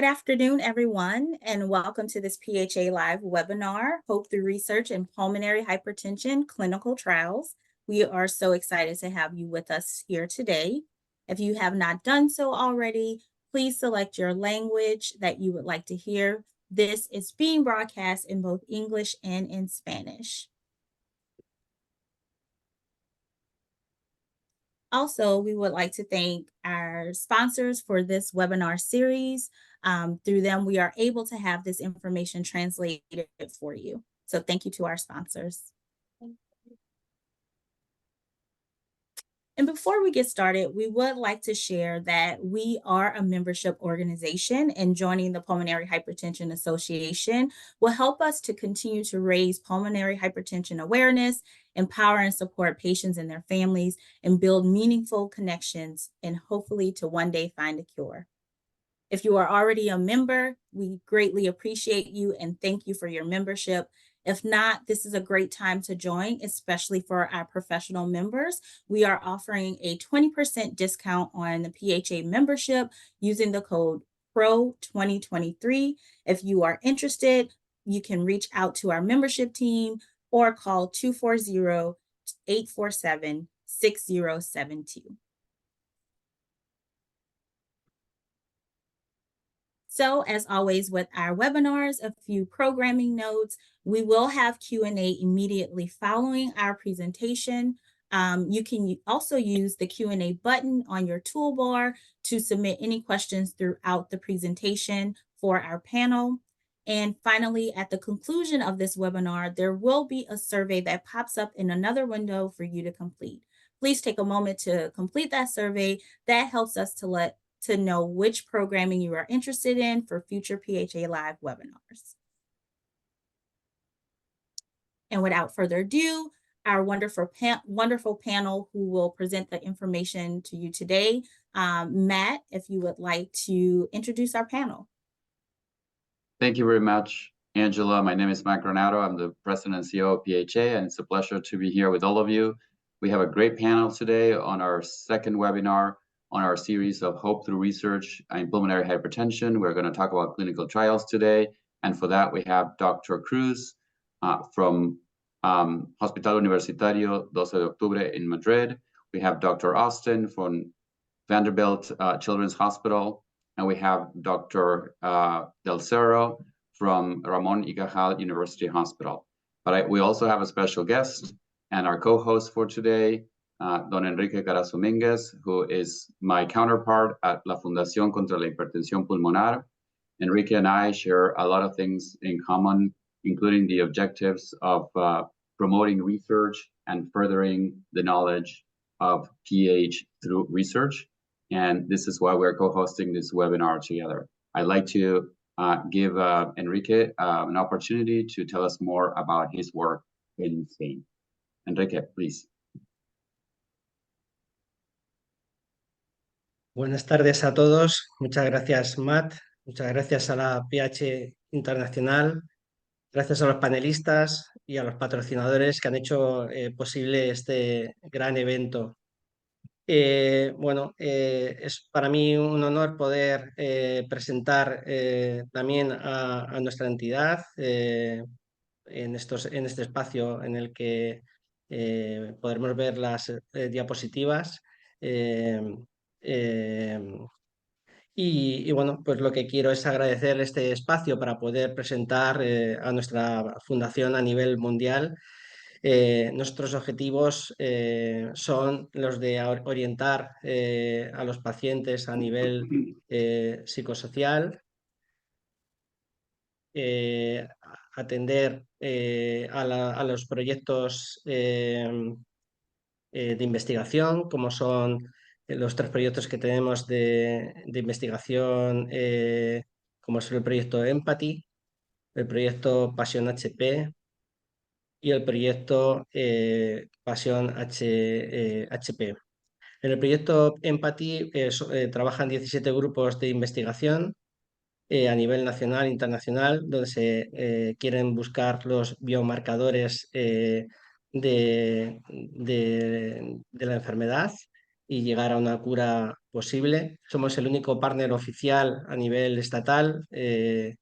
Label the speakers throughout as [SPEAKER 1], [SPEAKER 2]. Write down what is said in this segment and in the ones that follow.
[SPEAKER 1] Good afternoon, everyone, and welcome to this PHA Live webinar, Hope Through Research in Pulmonary Hypertension Clinical Trials. We are so excited to have you with us here today. If you have not done so already, please select your language that you would like to hear. This is being broadcast in both English and in Spanish. Also, we would like to thank our sponsors for this webinar series. Through them, we are able to have this information translated for you. So thank you to our sponsors. And before we get started, we would like to share that we are a membership organization, and joining the Pulmonary Hypertension Association will help us to continue to raise pulmonary hypertension awareness, empower and support patients and their families, and build meaningful connections, and hopefully to one day find a cure. If you are already a member, we greatly appreciate you and thank you for your membership. If not, this is a great time to join, especially for our professional members. We are offering a 20% discount on the PHA membership using the code PRO2023. If you are interested, you can reach out to our membership team or call 240-847-6072. So as always with our webinars, a few programming notes. We will have Q&A immediately following our presentation. You can also use the Q&A button on your toolbar to submit any questions throughout the presentation for our panel. And finally, at the conclusion of this webinar, there will be a survey that pops up in another window for you to complete. Please take a moment to complete that survey. That helps us to know which programming you are interested in for future PHA Live webinars. And without further ado, our wonderful panel who will present the information to you today. Matt, if you would like to introduce our panel.
[SPEAKER 2] Thank you very much, Angela. My name is Matt Granato. I'm the president and CEO of PHA, and it's a pleasure to be here with all of you. We have a great panel today on our second webinar on our series of Hope Through Research in Pulmonary Hypertension. We're going to talk about clinical trials today. And for that, we have Dr. Cruz from Hospital Universitario 12 de Octubre in Madrid. We have Dr. Austin from Vanderbilt Children's Hospital. And we have Dr. Del Cerro from Ramon y Cajal University Hospital. But we also have a special guest and our co-host for today, Don Enrique Carazo Mínguez, who is my counterpart at La Fundación contra la Hipertensión Pulmonar. Enrique and I share a lot of things in common, including the objectives of promoting research and furthering the knowledge of PH through research. And this is why we're co-hosting this webinar together. I'd like to give Enrique an opportunity to tell us more about his work in Spain. Enrique, please.
[SPEAKER 3] Buenas tardes a todos. Muchas gracias, Matt. Muchas gracias a la PH Internacional. Gracias a los panelistas y a los patrocinadores que han hecho posible este gran evento. Es para mí un honor poder presentar también a nuestra entidad en este espacio en el que podremos ver las diapositivas. Pues lo que quiero es agradecer este espacio para poder presentar a nuestra fundación a nivel mundial. Nuestros objetivos son los de orientar a los pacientes a nivel psicosocial, atender a los proyectos de investigación, como son los 3 proyectos que tenemos de investigación, como es el proyecto Empathy, el proyecto Pasión HP y el proyecto Pasión HP. En el proyecto Empathy trabajan 17 grupos de investigación a nivel nacional e internacional, donde se quieren buscar los biomarcadores de la enfermedad y llegar a una cura posible. Somos el único partner oficial a nivel estatal que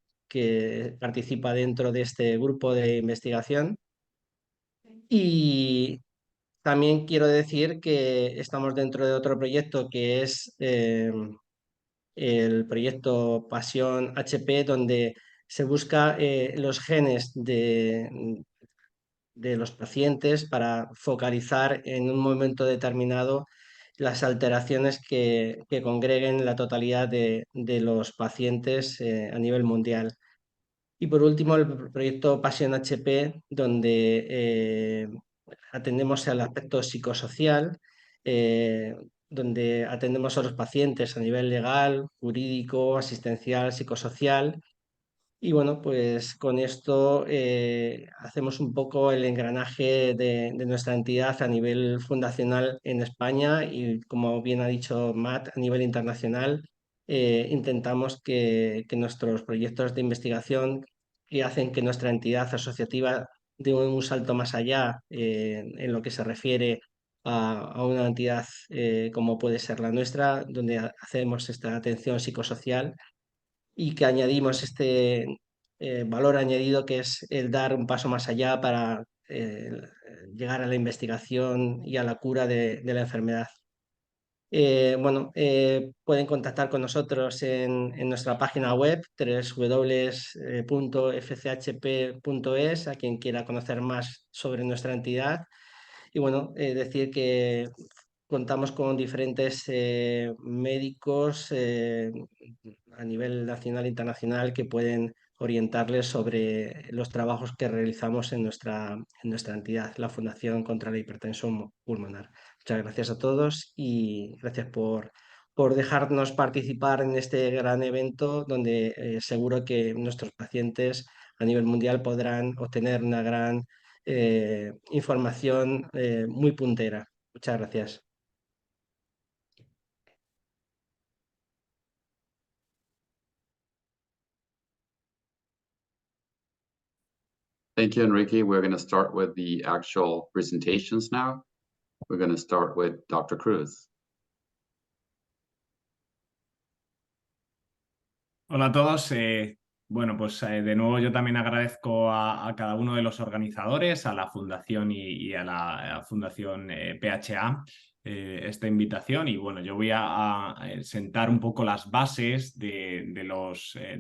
[SPEAKER 3] participa dentro de este grupo de investigación. Y también quiero decir que estamos dentro de otro proyecto que es el proyecto Pasión HP, donde se busca los genes de los pacientes para focalizar en un momento determinado las alteraciones que congreguen la totalidad de los pacientes a nivel mundial. Y por último, el proyecto Pasión HP, donde atendemos al aspecto psicosocial, eh, donde atendemos a los pacientes a nivel legal, jurídico, asistencial, psicosocial. Y bueno, pues con esto hacemos un poco el engranaje de nuestra entidad a nivel fundacional en España y, como bien ha dicho Matt, a nivel internacional. Intentamos que nuestros proyectos de investigación que hacen que nuestra entidad asociativa dé un salto más allá en lo que se refiere a una entidad como puede ser la nuestra, donde hacemos esta atención psicosocial y que añadimos este valor añadido que es el dar un paso más allá para llegar a la investigación y a la cura de la enfermedad. Pueden contactar con nosotros en nuestra página web www.fchp.es, a quien quiera conocer más sobre nuestra entidad. Y bueno, decir que contamos con diferentes médicos a nivel nacional e internacional que pueden orientarles sobre los trabajos que realizamos en nuestra entidad, la Fundación contra la Hipertensión Pulmonar. Muchas gracias a todos y gracias por dejarnos participar en este gran evento donde seguro que nuestros pacientes a nivel mundial podrán obtener una gran información muy puntera. Muchas gracias.
[SPEAKER 2] Thank you, Enrique. We're going to start with the actual presentations now. We're going to start with Dr. Cruz.
[SPEAKER 4] Hola a todos. Bueno, pues de nuevo yo también agradezco a cada uno de los organizadores, a la Fundación y a la Fundación PHA esta invitación. Y bueno, yo voy a sentar un poco las bases de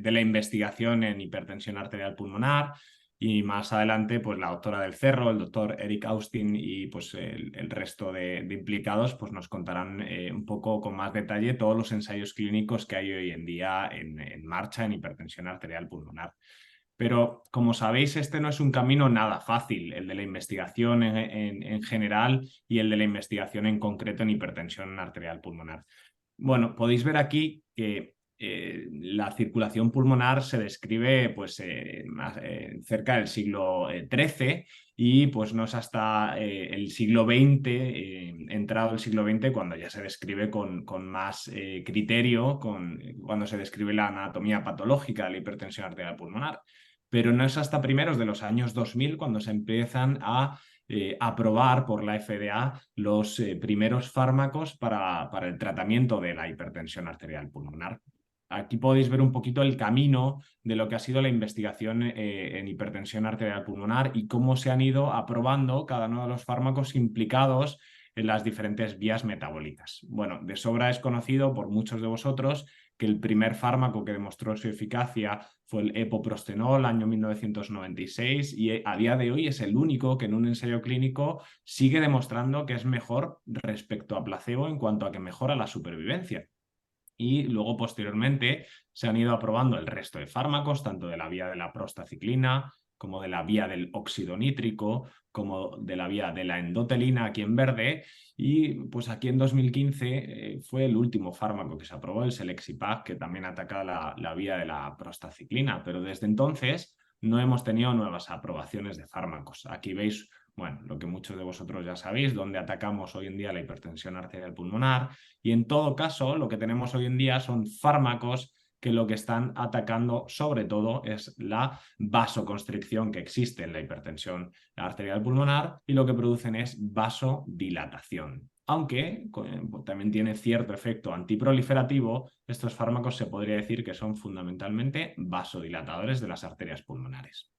[SPEAKER 4] la investigación en hipertensión arterial pulmonar. Y más adelante, pues la doctora del Cerro, el doctor Eric Austin y pues el resto de implicados pues nos contarán un poco con más detalle todos los ensayos clínicos que hay hoy en día en marcha en hipertensión arterial pulmonar. Pero como sabéis, este no es un camino nada fácil, el de la investigación en general y el de la investigación en concreto en hipertensión arterial pulmonar. Bueno, podéis ver aquí que la circulación pulmonar se describe pues, cerca del siglo XIII y pues no es hasta el siglo XX, entrado el siglo XX, cuando ya se describe con más criterio, cuando se describe la anatomía patológica de la hipertensión arterial pulmonar. Pero no es hasta primeros de los años 2000 cuando se empiezan a aprobar por la FDA los primeros fármacos para el tratamiento de la hipertensión arterial pulmonar. Aquí podéis ver un poquito el camino de lo que ha sido la investigación en hipertensión arterial pulmonar y cómo se han ido aprobando cada uno de los fármacos implicados en las diferentes vías metabólicas. Bueno, de sobra es conocido por muchos de vosotros que el primer fármaco que demostró su eficacia fue el epoprostenol, año 1996, y a día de hoy es el único que en un ensayo clínico sigue demostrando que es mejor respecto a placebo en cuanto a que mejora la supervivencia. Y luego, posteriormente, se han ido aprobando el resto de fármacos, tanto de la vía de la prostaciclina, como de la vía del óxido nítrico, como de la vía de la endotelina aquí en verde. Y pues aquí en 2015 fue el último fármaco que se aprobó, el Selexipag, que también ataca la vía de la prostaciclina. Pero desde entonces no hemos tenido nuevas aprobaciones de fármacos. Aquí veis, bueno, lo que muchos de vosotros ya sabéis, donde atacamos hoy en día la hipertensión arterial pulmonar. Y en todo caso, lo que tenemos hoy en día son fármacos que lo que están atacando sobre todo es la vasoconstricción que existe en la hipertensión arterial pulmonar y lo que producen es vasodilatación. aunque también tiene cierto efecto antiproliferativo. Estos fármacos se podría decir que son fundamentalmente vasodilatadores de las arterias pulmonares.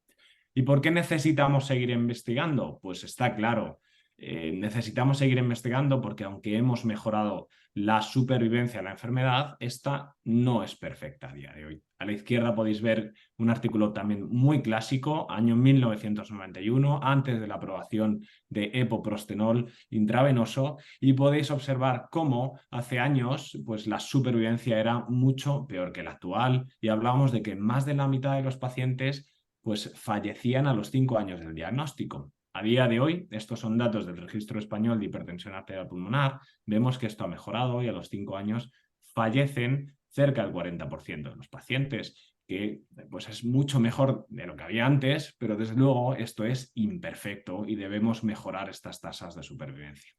[SPEAKER 4] ¿Y por qué necesitamos seguir investigando? Pues está claro, necesitamos seguir investigando porque aunque hemos mejorado la supervivencia de la enfermedad, esta no es perfecta a día de hoy. A la izquierda podéis ver un artículo también muy clásico, año 1991, antes de la aprobación de epoprostenol intravenoso, y podéis observar cómo hace años pues, la supervivencia era mucho peor que la actual, y hablábamos de que más de la mitad de los pacientes pues fallecían a los 5 años del diagnóstico. A día de hoy, estos son datos del Registro Español de Hipertensión Arterial Pulmonar, vemos que esto ha mejorado y a los 5 años fallecen cerca del 40% de los pacientes, que pues es mucho mejor de lo que había antes, pero desde luego esto es imperfecto y debemos mejorar estas tasas de supervivencia.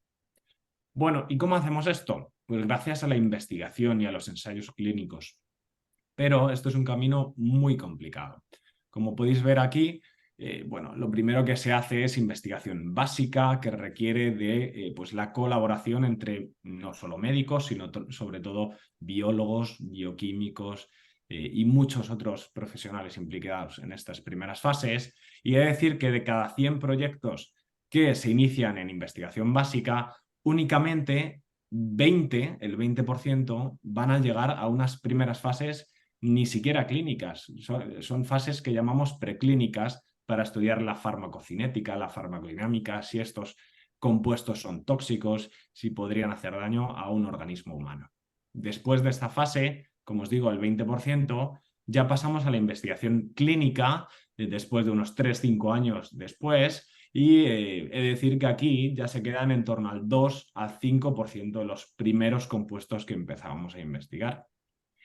[SPEAKER 4] Bueno, ¿y cómo hacemos esto? Pues gracias a la investigación y a los ensayos clínicos. Pero esto es un camino muy complicado. Como podéis ver aquí, bueno, lo primero que se hace es investigación básica que requiere de pues la colaboración entre no solo médicos, sino sobre todo biólogos, bioquímicos y muchos otros profesionales implicados en estas primeras fases. Y he de decir que de cada 100 proyectos que se inician en investigación básica, únicamente el 20% van a llegar a unas primeras fases ni siquiera clínicas, son fases que llamamos preclínicas para estudiar la farmacocinética, la farmacodinámica, si estos compuestos son tóxicos, si podrían hacer daño a un organismo humano. Después de esta fase, como os digo, el 20%, ya pasamos a la investigación clínica, después de unos 3-5 años después, y he de decir que aquí ya se quedan en torno al 2 al 5% de los primeros compuestos que empezábamos a investigar.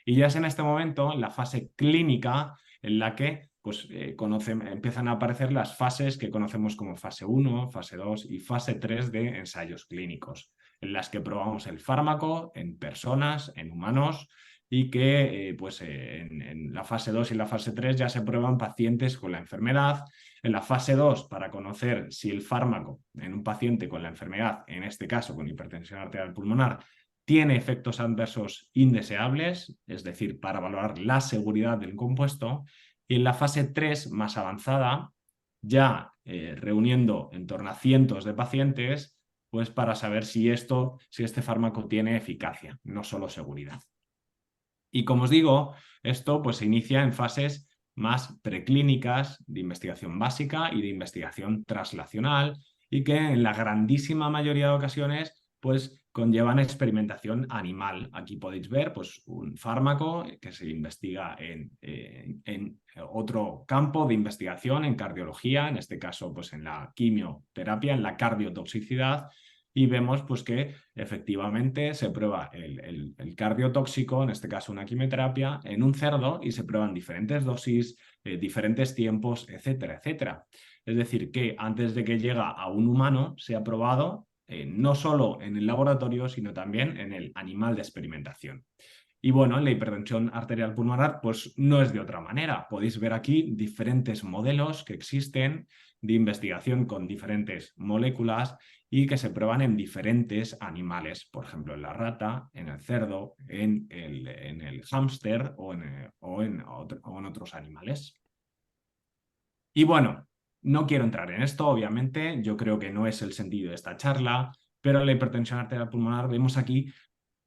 [SPEAKER 4] Y ya es en este momento, en la fase clínica, en la que pues, empiezan a aparecer las fases que conocemos como fase 1, fase 2 y fase 3 de ensayos clínicos, en las que probamos el fármaco en personas, en humanos, y que pues, en la fase 2 y la fase 3 ya se prueban pacientes con la enfermedad. En la fase 2, para conocer si el fármaco en un paciente con la enfermedad, en este caso con hipertensión arterial pulmonar, tiene efectos adversos indeseables, es decir, para valorar la seguridad del compuesto. Y en la fase 3, más avanzada, ya reuniendo en torno a cientos de pacientes, pues para saber si este fármaco tiene eficacia, no solo seguridad. Y como os digo, esto pues, se inicia en fases más preclínicas de investigación básica y de investigación translacional, y que en la grandísima mayoría de ocasiones pues conllevan experimentación animal. Aquí podéis ver pues, un fármaco que se investiga en otro campo de investigación, en cardiología, en este caso pues, en la quimioterapia, en la cardiotoxicidad, y vemos pues, que efectivamente se prueba el cardiotóxico, en este caso una quimioterapia, en un cerdo y se prueban diferentes dosis, diferentes tiempos, etcétera, etcétera. Es decir, que antes de que llegue a un humano se ha probado no solo en el laboratorio, sino también en el animal de experimentación. Y bueno, en la hipertensión arterial pulmonar, pues no es de otra manera. Podéis ver aquí diferentes modelos que existen de investigación con diferentes moléculas y que se prueban en diferentes animales, por ejemplo, en la rata, en el cerdo, en el hámster o en otros animales. Y bueno, no quiero entrar en esto, obviamente, yo creo que no es el sentido de esta charla, pero en la hipertensión arterial pulmonar vemos aquí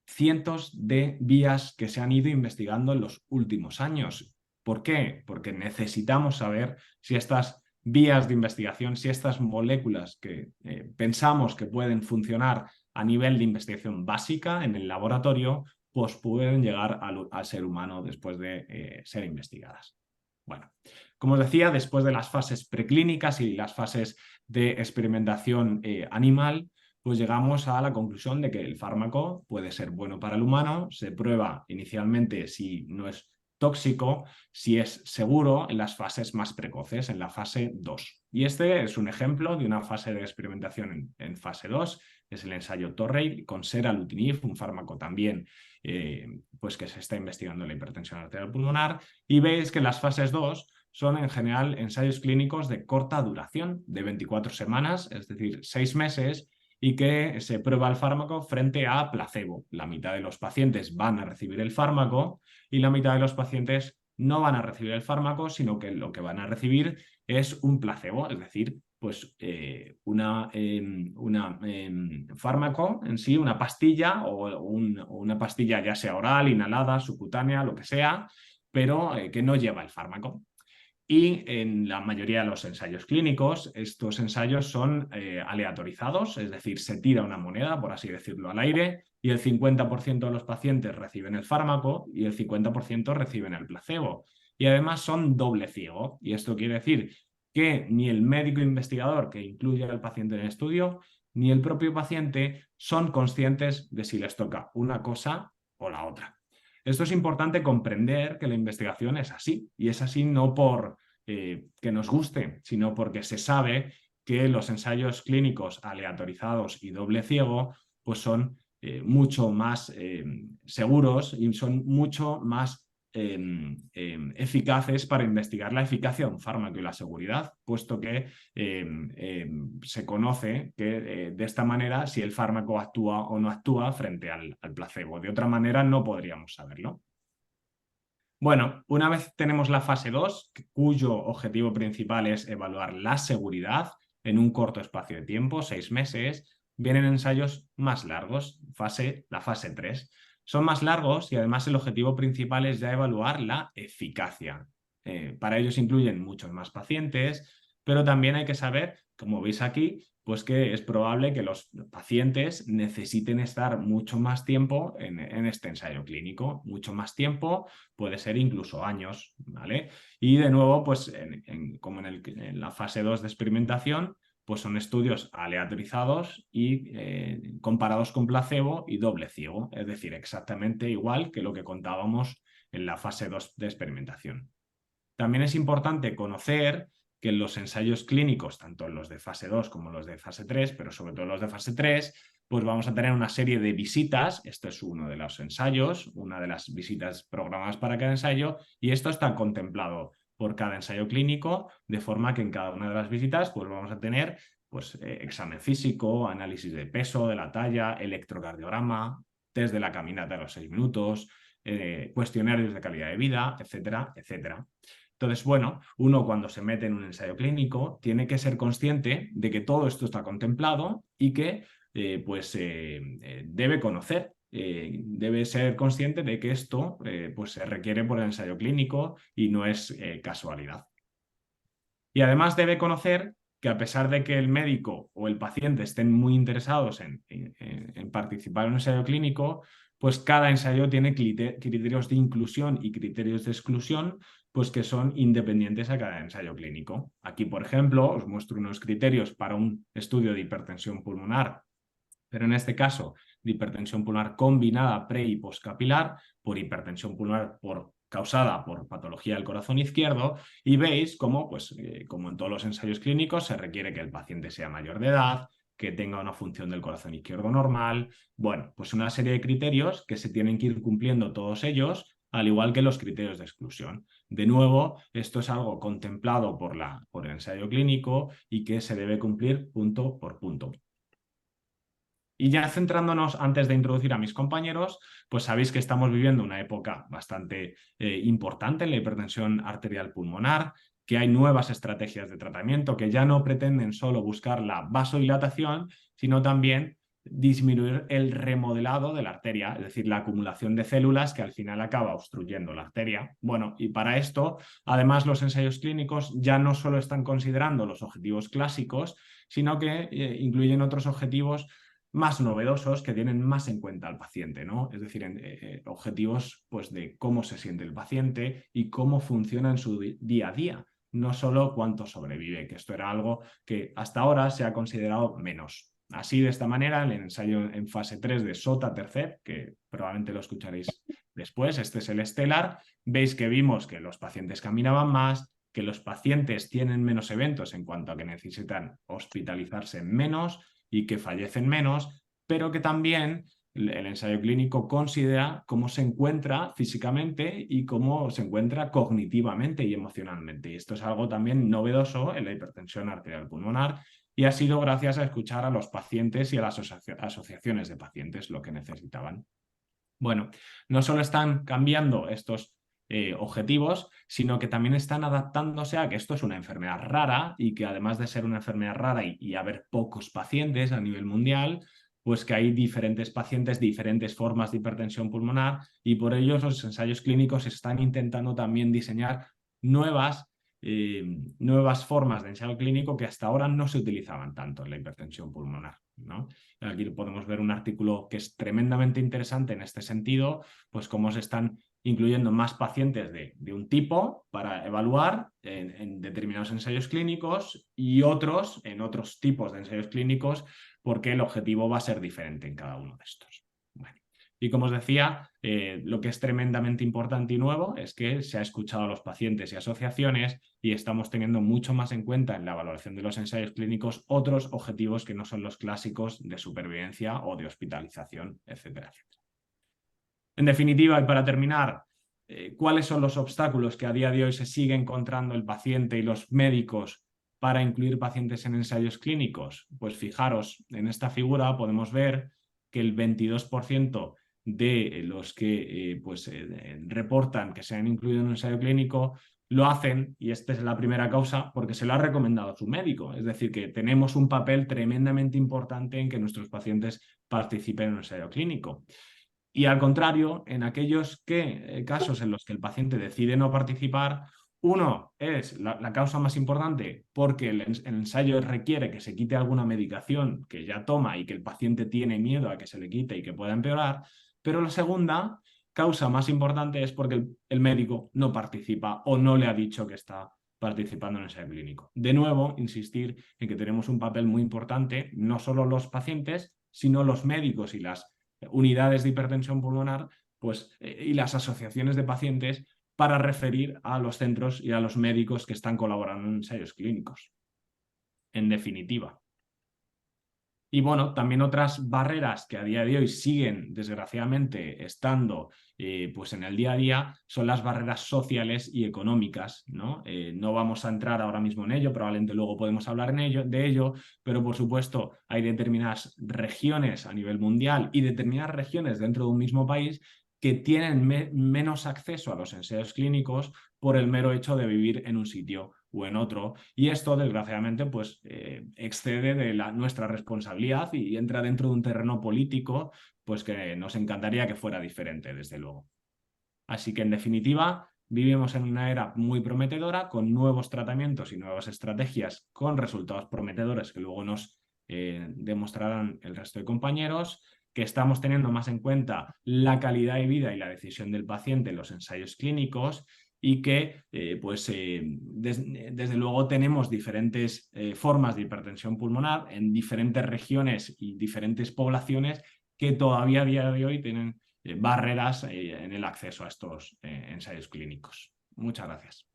[SPEAKER 4] cientos de vías que se han ido investigando en los últimos años. ¿Por qué? Porque necesitamos saber si estas vías de investigación, si estas moléculas que pensamos que pueden funcionar a nivel de investigación básica en el laboratorio, pues pueden llegar al ser humano después de ser investigadas. Bueno, como os decía, después de las fases preclínicas y las fases de experimentación animal, pues llegamos a la conclusión de que el fármaco puede ser bueno para el humano. Se prueba inicialmente si no es tóxico, si es seguro en las fases más precoces, en la fase 2. Y este es un ejemplo de una fase de experimentación en fase 2, es el ensayo Torrey con seralutinib, un fármaco también pues que se está investigando en la hipertensión arterial pulmonar, y veis que las fases 2 son en general ensayos clínicos de corta duración, de 24 semanas, es decir, 6 meses, y que se prueba el fármaco frente a placebo. La mitad de los pacientes van a recibir el fármaco y la mitad de los pacientes no van a recibir el fármaco, sino que lo que van a recibir es un placebo, es decir, pues fármaco en sí, una pastilla o una pastilla ya sea oral, inhalada, subcutánea, lo que sea, pero que no lleva el fármaco. Y en la mayoría de los ensayos clínicos, estos ensayos son aleatorizados, es decir, se tira una moneda, por así decirlo, al aire, y el 50% de los pacientes reciben el fármaco y el 50% reciben el placebo. Y además son doble ciego, y esto quiere decir que ni el médico investigador que incluye al paciente en el estudio, ni el propio paciente son conscientes de si les toca una cosa o la otra. Esto es importante comprender que la investigación es así, y es así no por que nos guste, sino porque se sabe que los ensayos clínicos aleatorizados y doble ciego pues son mucho más seguros y son mucho más eficaces para investigar la eficacia de un fármaco y la seguridad, puesto que se conoce que de esta manera si el fármaco actúa o no actúa frente al placebo. De otra manera no podríamos saberlo. Bueno, una vez tenemos la fase 2, cuyo objetivo principal es evaluar la seguridad en un corto espacio de tiempo, 6 meses, vienen ensayos más largos, la fase 3. Son más largos y además el objetivo principal es ya evaluar la eficacia. Para ellos incluyen muchos más pacientes, pero también hay que saber, como veis aquí, pues que es probable que los pacientes necesiten estar mucho más tiempo en este ensayo clínico. Mucho más tiempo, puede ser incluso años, ¿vale? Y de nuevo, pues como en la fase 2 de experimentación, pues son estudios aleatorizados y comparados con placebo y doble ciego, es decir, exactamente igual que lo que contábamos en la fase 2 de experimentación. También es importante conocer que en los ensayos clínicos, tanto en los de fase 2 como los de fase 3, pero sobre todo los de fase 3, pues vamos a tener una serie de visitas. Esto es uno de los ensayos, una de las visitas programadas para cada ensayo, y esto está contemplado por cada ensayo clínico, de forma que en cada una de las visitas pues vamos a tener pues, examen físico, análisis de peso, de la talla, electrocardiograma, test de la caminata de los 6 minutos, cuestionarios de calidad de vida, etcétera, etcétera. Entonces, bueno, uno cuando se mete en un ensayo clínico tiene que ser consciente de que todo esto está contemplado y que debe conocer, debe ser consciente de que esto pues se requiere por el ensayo clínico y no es casualidad. Y además debe conocer que a pesar de que el médico o el paciente estén muy interesados en participar en un ensayo clínico, pues cada ensayo tiene criterios de inclusión y criterios de exclusión, pues que son independientes a cada ensayo clínico. Aquí, por ejemplo, os muestro unos criterios para un estudio de hipertensión pulmonar, pero en este caso de hipertensión pulmonar combinada pre- y postcapilar, por hipertensión pulmonar causada por patología del corazón izquierdo, y veis cómo, pues, como en todos los ensayos clínicos, se requiere que el paciente sea mayor de edad, que tenga una función del corazón izquierdo normal. Bueno, pues una serie de criterios que se tienen que ir cumpliendo todos ellos, al igual que los criterios de exclusión. De nuevo, esto es algo contemplado por el ensayo clínico y que se debe cumplir punto por punto. Y ya centrándonos, antes de introducir a mis compañeros, pues sabéis que estamos viviendo una época bastante importante en la hipertensión arterial pulmonar, que hay nuevas estrategias de tratamiento que ya no pretenden solo buscar la vasodilatación, sino también disminuir el remodelado de la arteria, es decir, la acumulación de células que al final acaba obstruyendo la arteria. Bueno, y para esto, además, los ensayos clínicos ya no solo están considerando los objetivos clásicos, sino que incluyen otros objetivos más novedosos que tienen más en cuenta al paciente, ¿no? Es decir, objetivos pues, de cómo se siente el paciente y cómo funciona en su día a día, no solo cuánto sobrevive, que esto era algo que hasta ahora se ha considerado menos. Así, de esta manera, el ensayo en fase 3 de SOTA-Tercer, que probablemente lo escucharéis después, este es el estelar, veis que vimos que los pacientes caminaban más, que los pacientes tienen menos eventos en cuanto a que necesitan hospitalizarse menos y que fallecen menos, pero que también el ensayo clínico considera cómo se encuentra físicamente y cómo se encuentra cognitivamente y emocionalmente. Y esto es algo también novedoso en la hipertensión arterial pulmonar y ha sido gracias a escuchar a los pacientes y a las asociaciones de pacientes lo que necesitaban. Bueno, no solo están cambiando estos objetivos, sino que también están adaptándose a que esto es una enfermedad rara y que además de ser una enfermedad rara y haber pocos pacientes a nivel mundial, pues que hay diferentes pacientes, diferentes formas de hipertensión pulmonar y por ello los ensayos clínicos están intentando también diseñar nuevas formas de ensayo clínico que hasta ahora no se utilizaban tanto en la hipertensión pulmonar, ¿no? Aquí podemos ver un artículo que es tremendamente interesante en este sentido, pues cómo se están incluyendo más pacientes de un tipo para evaluar en determinados ensayos clínicos y otros en otros tipos de ensayos clínicos, porque el objetivo va a ser diferente en cada uno de estos. Bueno, y como os decía, lo que es tremendamente importante y nuevo es que se ha escuchado a los pacientes y asociaciones y estamos teniendo mucho más en cuenta en la valoración de los ensayos clínicos otros objetivos que no son los clásicos de supervivencia o de hospitalización, etcétera, etcétera. En definitiva, y para terminar, ¿cuáles son los obstáculos que a día de hoy se sigue encontrando el paciente y los médicos para incluir pacientes en ensayos clínicos? Pues fijaros, en esta figura podemos ver que el 22% de los que reportan que se han incluido en un ensayo clínico lo hacen, y esta es la primera causa, porque se lo ha recomendado su médico. Es decir, que tenemos un papel tremendamente importante en que nuestros pacientes participen en un ensayo clínico. Y al contrario, en aquellos casos en los que el paciente decide no participar, uno es la causa más importante porque el ensayo requiere que se quite alguna medicación que ya toma y que el paciente tiene miedo a que se le quite y que pueda empeorar, pero la segunda causa más importante es porque el médico no participa o no le ha dicho que está participando en el ensayo clínico. De nuevo, insistir en que tenemos un papel muy importante, no solo los pacientes, sino los médicos y las unidades de hipertensión pulmonar y las asociaciones de pacientes para referir a los centros y a los médicos que están colaborando en ensayos clínicos. En definitiva. Y bueno, también otras barreras que a día de hoy siguen, desgraciadamente, estando en el día a día son las barreras sociales y económicas, ¿no? No vamos a entrar ahora mismo en ello, probablemente luego podemos hablar de ello, pero por supuesto hay determinadas regiones a nivel mundial y determinadas regiones dentro de un mismo país que tienen menos acceso a los ensayos clínicos por el mero hecho de vivir en un sitio o en otro. Y esto, desgraciadamente, excede de nuestra responsabilidad y entra dentro de un terreno político que nos encantaría que fuera diferente, desde luego. Así que, en definitiva, vivimos en una era muy prometedora con nuevos tratamientos y nuevas estrategias con resultados prometedores que luego nos demostrarán el resto de compañeros, que estamos teniendo más en cuenta la calidad de vida y la decisión del paciente en los ensayos clínicos y que desde luego tenemos diferentes formas de hipertensión pulmonar en diferentes regiones y diferentes poblaciones que todavía a día de hoy tienen barreras en el acceso a estos ensayos clínicos. Muchas gracias.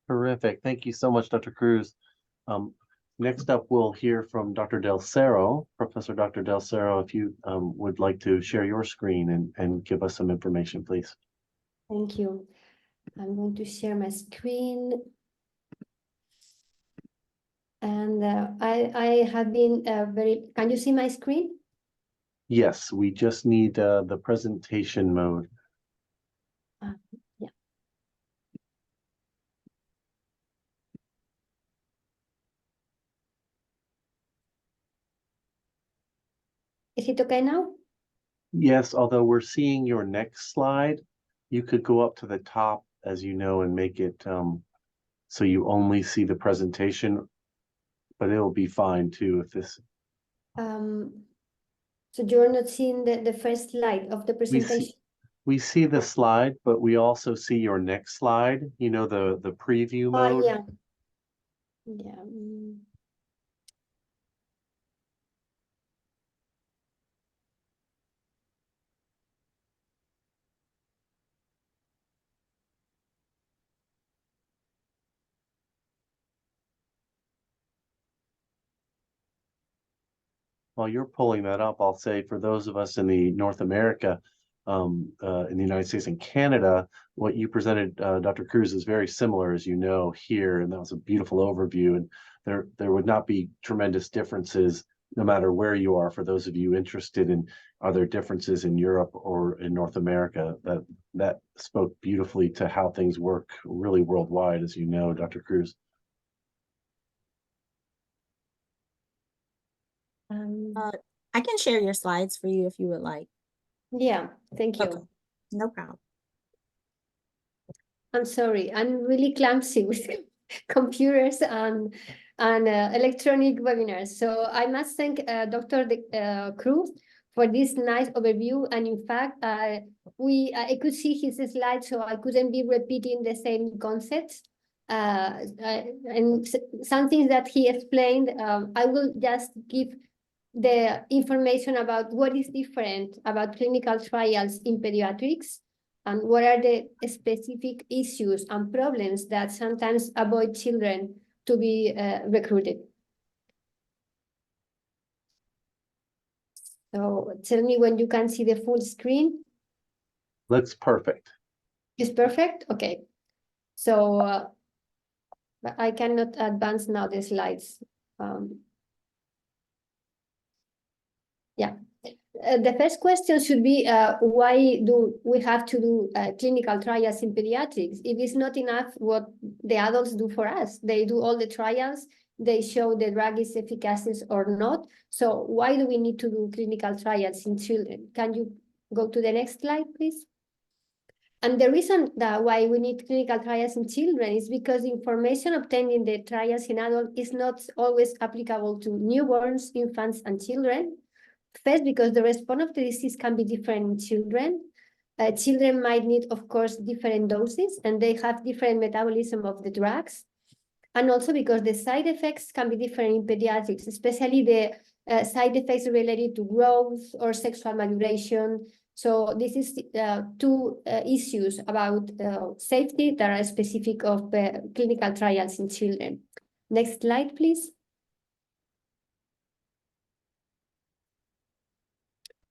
[SPEAKER 5] Terrific. Thank you so much, Dr. Cruz. Next up, we'll hear from Dr. Del Cerro. Professor Dr. Del Cerro, if you would like to share your screen and give us some information, please.
[SPEAKER 6] Thank you. I'm going to share my screen. And I have been can you see my screen?
[SPEAKER 5] Yes, we just need the presentation mode.
[SPEAKER 6] Yeah. Is it okay now?
[SPEAKER 5] Yes, although we're seeing your next slide, you could go up to the top, as you know, and make it so you only see the presentation, but it'll be fine too if this.
[SPEAKER 6] So you're not seeing the first slide of the presentation?
[SPEAKER 5] We see the slide, but we also see your next slide, you know, the preview mode.
[SPEAKER 6] Yeah. Yeah.
[SPEAKER 5] While you're pulling that up, I'll say for those of us in the North America, in the United States and Canada. What you presented, Dr. Cruz, is very similar, as you know, here, and that was a beautiful overview. And there would not be tremendous differences no matter where you are. For those of you interested in, are there differences in Europe or in North America? That spoke beautifully to how things work really worldwide, as you know, Dr. Cruz.
[SPEAKER 1] I can share your slides for you if you would like.
[SPEAKER 6] Yeah, thank you.
[SPEAKER 1] Okay. No problem.
[SPEAKER 6] I'm sorry, I'm really clumsy with computers and electronic webinars. So I must thank Dr. Cruz for this nice overview. And in fact, I could see his slides, so I couldn't be repeating the same concepts. And some things that he explained, I will just give the information about what is different about clinical trials in pediatrics and what are the specific issues and problems that sometimes avoid children to be recruited. So tell me when you can see the full screen.
[SPEAKER 5] Looks perfect.
[SPEAKER 6] It's perfect? Okay. So I cannot advance now the slides. Yeah. The first question should be, why do we have to do clinical trials in pediatrics? If it's not enough what the adults do for us, they do all the trials, they show the drug is efficacious or not. So why do we need to do clinical trials in children? Can you go to the next slide, please? And the reason that why we need clinical trials in children is because information obtained in the trials in adults is not always applicable to newborns, infants, and children. First, because the response of the disease can be different in children. Children might need, of course, different doses, and they have different metabolism of the drugs. And also because the side effects can be different in pediatrics, especially the side effects related to growth or sexual maturation. So this is two issues about safety that are specific of clinical trials in children. Next slide, please.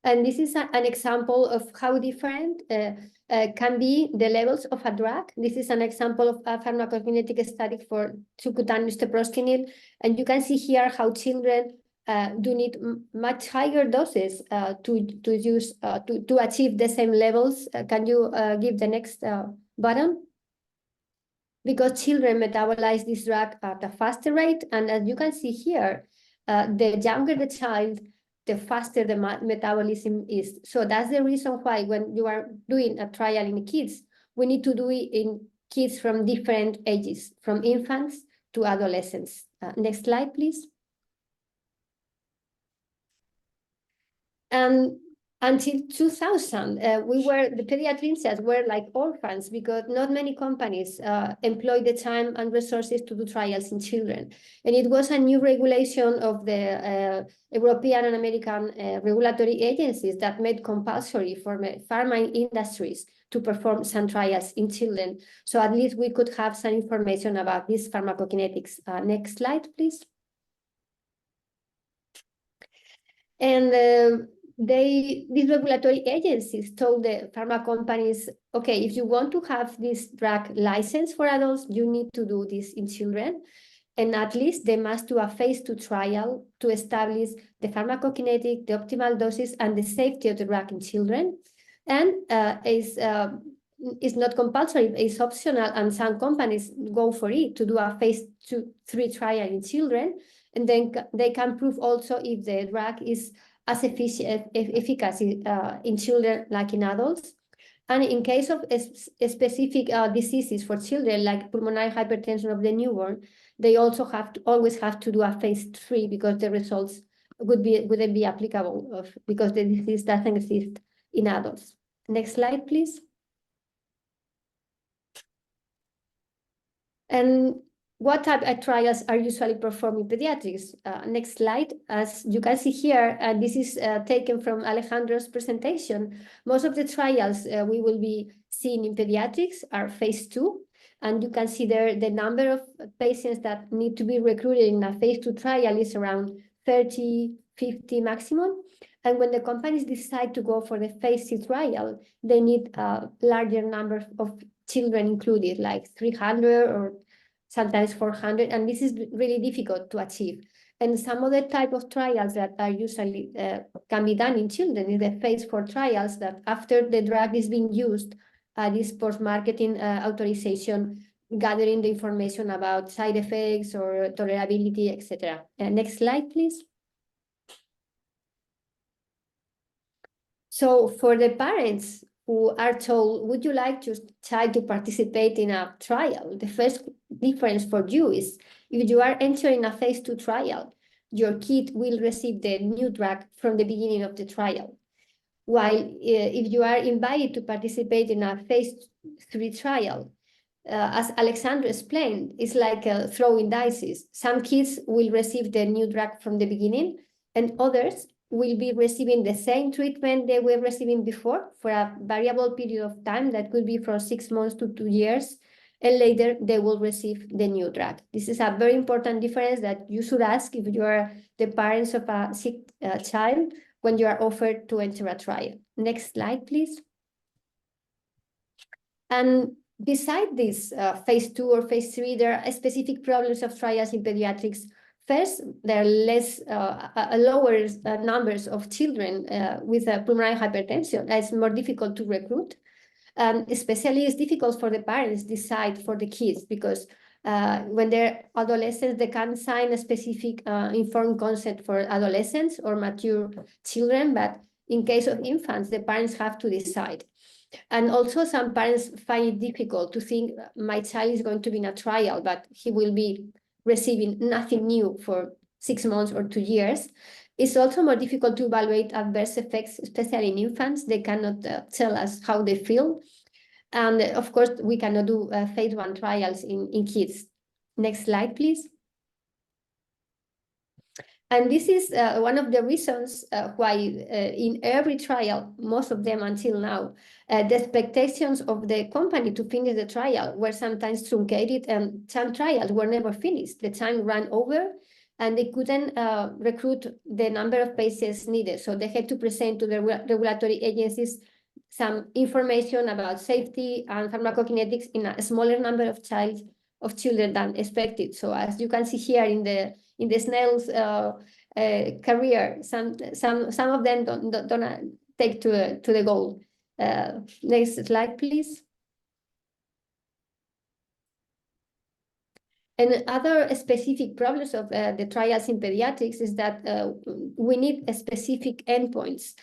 [SPEAKER 6] And this is an example of how different can be the levels of a drug. This is an example of a pharmacokinetic study for subcutaneous treprostinil. And you can see here how children do need much higher doses to achieve the same levels. Can you give the next button? Because children metabolize this drug at a faster rate. And as you can see here, the younger the child, the faster the metabolism is. So that's the reason why when you are doing a trial in kids, we need to do it in kids from different ages, from infants to adolescents. Next slide, please. And until 2000, the pediatricians were like orphans because not many companies employed the time and resources to do trials in children. And it was a new regulation of the European and American regulatory agencies that made compulsory for pharma industries to perform some trials in children. So at least we could have some information about this pharmacokinetics. Next slide, please. And these regulatory agencies told the pharma companies, okay, if you want to have this drug license for adults, you need to do this in children. And at least they must do a phase 2 trial to establish the pharmacokinetic, the optimal doses, and the safety of the drug in children. And it's not compulsory, it's optional, and some companies go for it to do a phase 2-3 trial in children. And then they can prove also if the drug is as efficacy in children like in adults. And in case of specific diseases for children, like pulmonary hypertension of the newborn, they also always have to do a phase 3 because the results wouldn't be applicable because the disease doesn't exist in adults. Next slide, please. And what type of trials are usually performed in pediatrics? Next slide. As you can see here, this is taken from Alejandro's presentation. Most of the trials we will be seeing in pediatrics are phase 2. And you can see there the number of patients that need to be recruited in a phase 2 trial is around 30, 50 maximum. And when the companies decide to go for the phase C trial, they need a larger number of children included, like 300 or sometimes 400. And this is really difficult to achieve. And some other type of trials that are usually can be done in children is the phase 4 trials that after the drug is being used, this post-marketing authorization, gathering the information about side effects or tolerability, etc. Next slide, please. So for the parents who are told, would you like your child to participate in a trial? The first difference for you is if you are entering a phase 2 trial, your kid will receive the new drug from the beginning of the trial. While if you are invited to participate in a phase 3 trial, as Alejandro explained, it's like throwing dice. Some kids will receive the new drug from the beginning, and others will be receiving the same treatment they were receiving before for a variable period of time that could be from 6 months to 2 years, and later they will receive the new drug. This is a very important difference that you should ask if you are the parents of a sick child when you are offered to enter a trial. Next slide, please. And beside this phase 2 or phase 3, there are specific problems of trials in pediatrics. First, there are lower numbers of children with pulmonary hypertension. It's more difficult to recruit. Especially it's difficult for the parents to decide for the kids because when they're adolescents, they can sign a specific informed consent for adolescents or mature children. But in case of infants, the parents have to decide. And also some parents find it difficult to think my child is going to be in a trial, but he will be receiving nothing new for 6 months or 2 years. It's also more difficult to evaluate adverse effects, especially in infants. They cannot tell us how they feel. And of course, we cannot do phase 1 trials in kids. Next slide, please. And this is one of the reasons why in every trial, most of them until now, the expectations of the company to finish the trial were sometimes truncated, and some trials were never finished. The time ran over and they couldn't recruit the number of patients needed. So they had to present to the regulatory agencies some information about safety and pharmacokinetics in a smaller number of children than expected. So as you can see here in the snail's career, some of them don't take to the goal. Next slide, please. And other specific problems of the trials in pediatrics is that we need specific endpoints.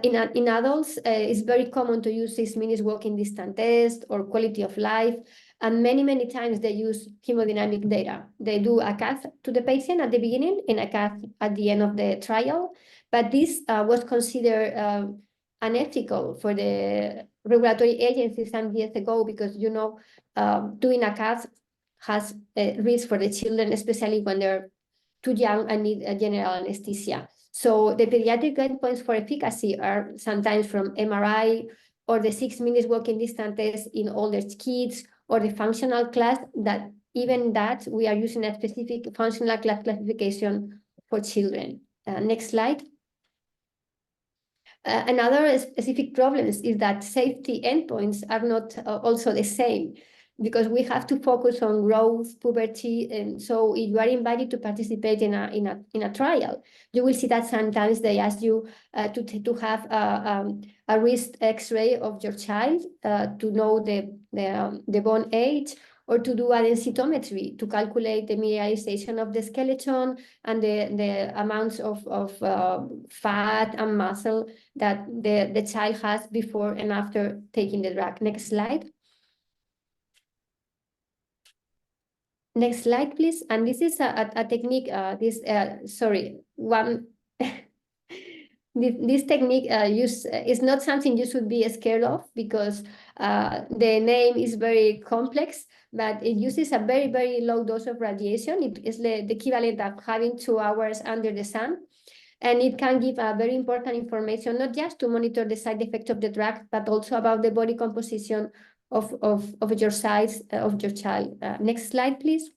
[SPEAKER 6] In adults, it's very common to use 6 minutes walking distance test or quality of life. And many times they use hemodynamic data. They do a cath to the patient at the beginning and a cath at the end of the trial. But this was considered unethical for the regulatory agencies some years ago because, you know, doing a cath has a risk for the children, especially when they're too young and need a general anesthesia. So the pediatric endpoints for efficacy are sometimes from MRI or the 6 minutes walking distance test in older kids or the functional class, that even that we are using a specific functional class classification for children. Next slide. Another specific problem is that safety endpoints are not also the same, because we have to focus on growth, puberty, and so if you are invited to participate in a trial, you will see that sometimes they ask you to have a wrist X-ray of your child to know the bone age, or to do a densitometry to calculate the mineralization of the skeleton and the amounts of fat and muscle that the child has before and after taking the drug. Next slide. Next slide, please. And this is a technique, this technique is not something you should be scared of, because the name is very complex, but it uses a very low dose of radiation. It is the equivalent of having 2 hours under the sun. And it can give very important information, not just to monitor the side effects of the drug, but also about the body composition of your size of your child. Next slide, please.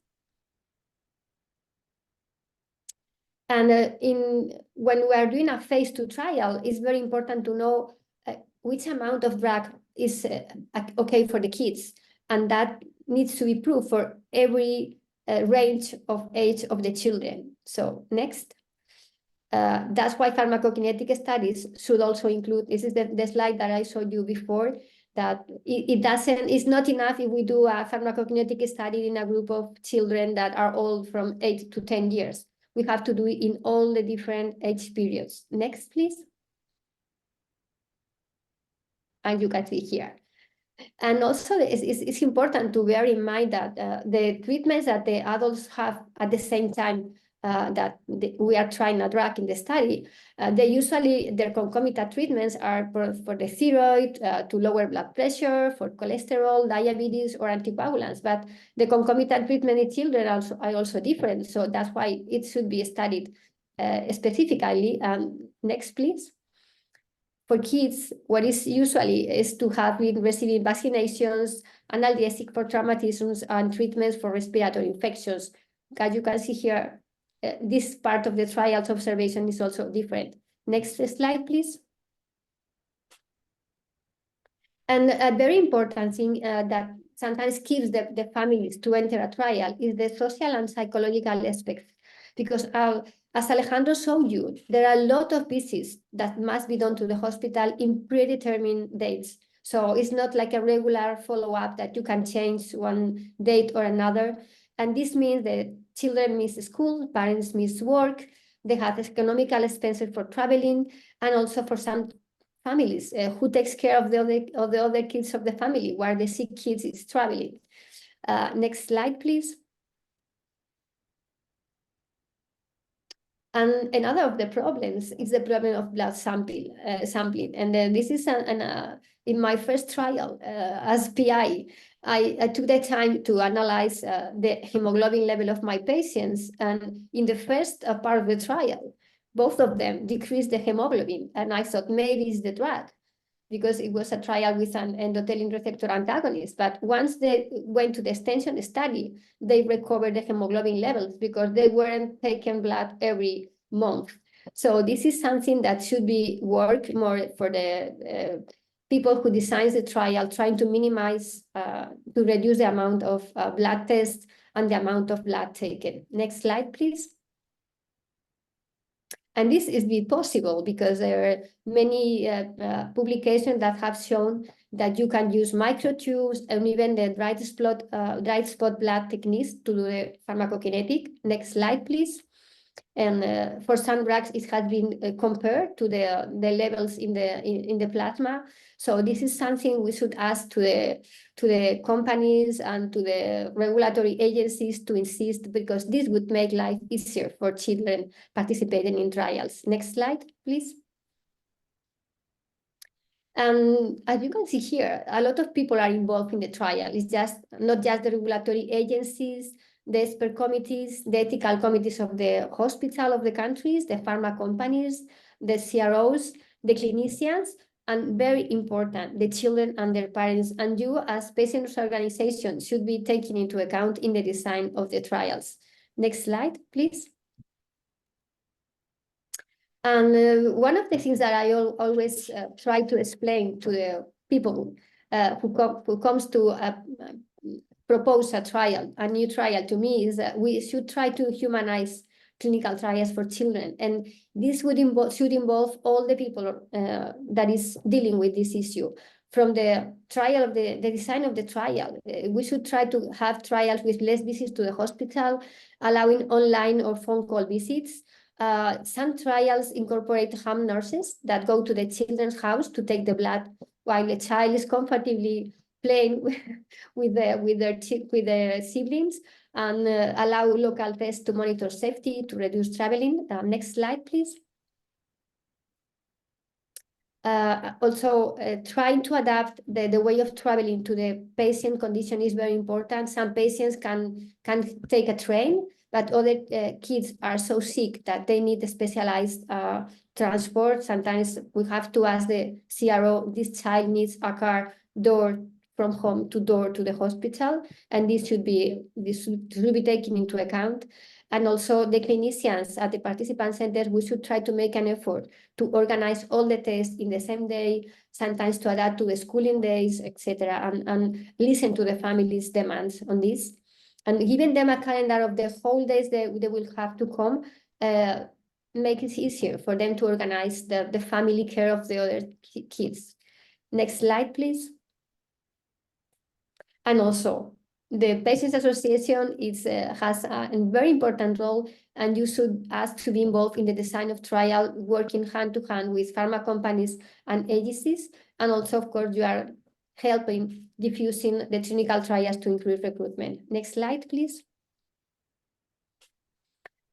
[SPEAKER 6] And when we are doing a phase 2 trial, it's very important to know which amount of drug is okay for the kids. And that needs to be proved for every range of age of the children. So next. That's why pharmacokinetic studies should also include, this is the slide that I showed you before, that it's not enough if we do a pharmacokinetic study in a group of children that are all from 8 to 10 years. We have to do it in all the different age periods. Next, please. And you can see here. And also, it's important to bear in mind that the treatments that the adults have at the same time we are trying a drug in the study, their concomitant treatments are for the thyroid, to lower blood pressure, for cholesterol, diabetes, or anticoagulants. But the concomitant treatment in children are also different. So that's why it should be studied specifically. Next, please. For kids, what is usually is to have been receiving vaccinations, analgesic for traumatisms, and treatments for respiratory infections. As you can see here, this part of the trial's observation is also different. Next slide, please. And a very important thing that sometimes keeps the families to enter a trial is the social and psychological aspects. Because as Alejandro showed you, there are a lot of visits that must be done to the hospital in predetermined dates. So it's not like a regular follow-up that you can change one date or another. And this means that children miss school, parents miss work, they have economical expenses for traveling, and also for some families who takes care of the other kids of the family, while the sick kids is traveling. Next slide, please. And another of the problems is the problem of blood sampling. And this is in my first trial as PI, I took the time to analyze the hemoglobin level of my patients. And in the first part of the trial, both of them decreased the hemoglobin. And I thought maybe it's the drug, because it was a trial with an endothelin receptor antagonist. But once they went to the extension study, they recovered the hemoglobin levels because they weren't taking blood every month. So this is something that should be work more for the people who designs the trial, trying to minimize, to reduce the amount of blood tests and the amount of blood taken. Next slide, please. And this is possible because there are many publications that have shown that you can use microtubes and even the dried spot blood techniques to do the pharmacokinetic. Next slide, please. And for some drugs, it has been compared to the levels in the plasma. So this is something we should ask to the companies and to the regulatory agencies to insist, because this would make life easier for children participating in trials. Next slide, please. And as you can see here, a lot of people are involved in the trial. It's just not just the regulatory agencies, the expert committees, the ethical committees of the hospital of the countries, the pharma companies, the CROs, the clinicians, and very important, the children and their parents. And you as patients' organization should be taken into account in the design of the trials. Next slide, please. And one of the things that I always try to explain to the people who comes to propose a new trial to me, is that we should try to humanize clinical trials for children. And this should involve all the people that is dealing with this issue. From the trial of the design of the trial, we should try to have trials with less visits to the hospital, allowing online or phone call visits. Some trials incorporate home nurses that go to the children's house to take the blood while the child is comfortably playing with their siblings, and allow local tests to monitor safety, to reduce traveling. Next slide, please. Also, trying to adapt the way of traveling to the patient condition is very important. Some patients can take a train, but other kids are so sick that they need specialized transport. Sometimes we have to ask the CRO, this child needs a car door from home to door to the hospital, and this should be taken into account. And also the clinicians at the participant centers, we should try to make an effort to organize all the tests in the same day, sometimes to adapt to the schooling days, etc., and listen to the family's demands on this. And giving them a calendar of the whole days they will have to come, make it easier for them to organize the family care of the other kids. Next slide, please. And also, the Patients Association has a very important role, and you should ask to be involved in the design of trial, working hand to hand with pharma companies and agencies. And also, of course, you are helping diffusing the clinical trials to increase recruitment. Next slide, please.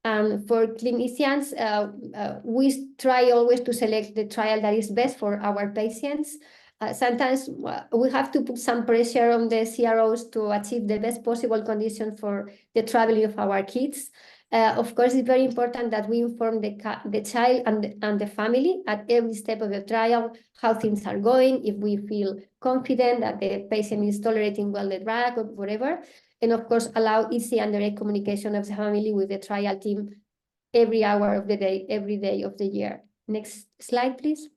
[SPEAKER 6] And for clinicians, we try always to select the trial that is best for our patients. Sometimes we have to put some pressure on the CROs to achieve the best possible condition for the traveling of our kids. Of course, it's very important that we inform the child and the family at every step of the trial, how things are going, if we feel confident that the patient is tolerating well the drug or whatever. And of course, allow easy and direct communication of the family with the trial team every hour of the day, every day of the year. Next slide, please.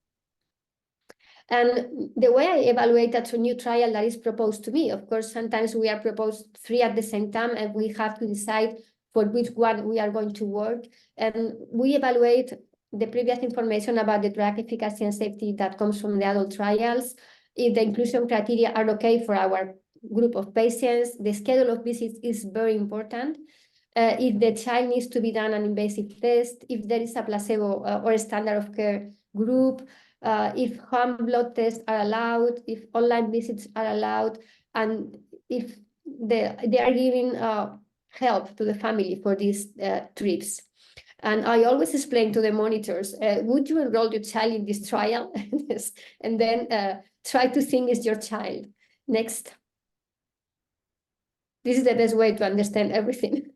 [SPEAKER 6] And the way I evaluate a new trial that is proposed to me, of course, sometimes we are proposed 3 at the same time, and we have to decide for which one we are going to work. And we evaluate the previous information about the drug efficacy and safety that comes from the adult trials, if the inclusion criteria are okay for our group of patients, the schedule of visits is very important. If the child needs to be done an invasive test, if there is a placebo or a standard of care group, if home blood tests are allowed, if online visits are allowed, and if they are giving help to the family for these trips. And I always explain to the monitors, would you enroll your child in this trial? And then try to think it's your child. Next. This is the best way to understand everything.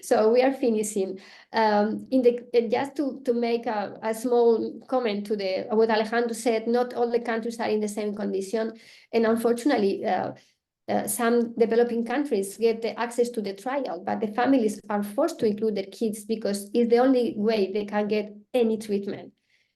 [SPEAKER 6] So we are finishing. Just to make a small comment to what Alejandro said, not all the countries are in the same condition. And unfortunately, some developing countries get the access to the trial, but the families are forced to include their kids because it's the only way they can get any treatment.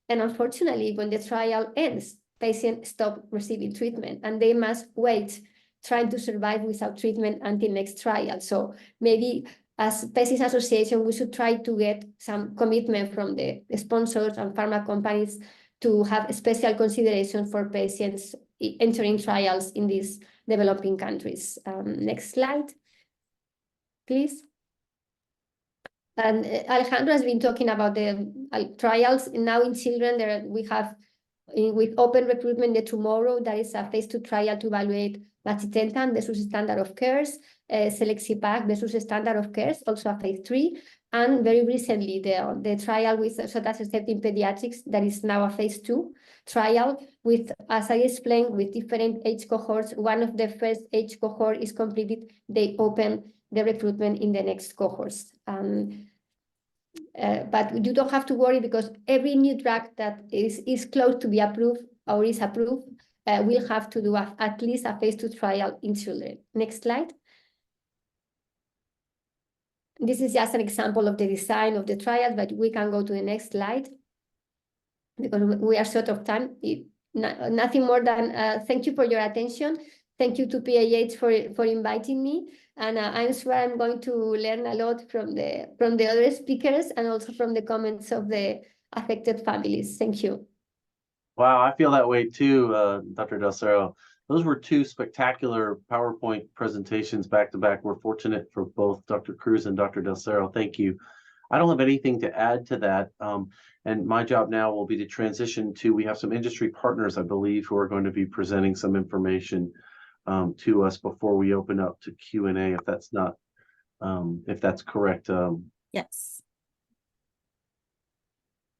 [SPEAKER 6] And unfortunately, when the trial ends, patients stop receiving treatment and they must wait, trying to survive without treatment until next trial. So maybe as Patients Association, we should try to get some commitment from the sponsors and pharma companies to have special consideration for patients entering trials in these developing countries. Next slide, please. And Alejandro has been talking about the trials. Now in children, we have with open recruitment the tomorrow, there is a phase 2 trial to evaluate macitentan versus standard of cares, Selexipac versus standard of cares, also a phase 3. And very recently, the trial with sotatercept in pediatrics, that is now a phase 2 trial with, as I explained, with different age cohorts. One of the first age cohort is completed. They open the recruitment in the next cohorts. But you don't have to worry because every new drug that is close to be approved or is approved will have to do at least a phase 2 trial in children. Next slide. This is just an example of the design of the trial, but we can go to the next slide because we are short of time. Nothing more than thank you for your attention. Thank you to PAH for inviting me. And I'm sure I'm going to learn a lot from the other speakers and also from the comments of the affected families. Thank you.
[SPEAKER 5] Wow, I feel that way too, Dr. Del Cerro. Those were 2 spectacular PowerPoint presentations back to back. We're fortunate for both Dr. Cruz and Dr. Del Cerro. Thank you. I don't have anything to add to that. And my job now will be to transition to, we have some industry partners, I believe, who are going to be presenting some information to us before we open up to Q&A, if that's not, if that's correct.
[SPEAKER 1] Yes.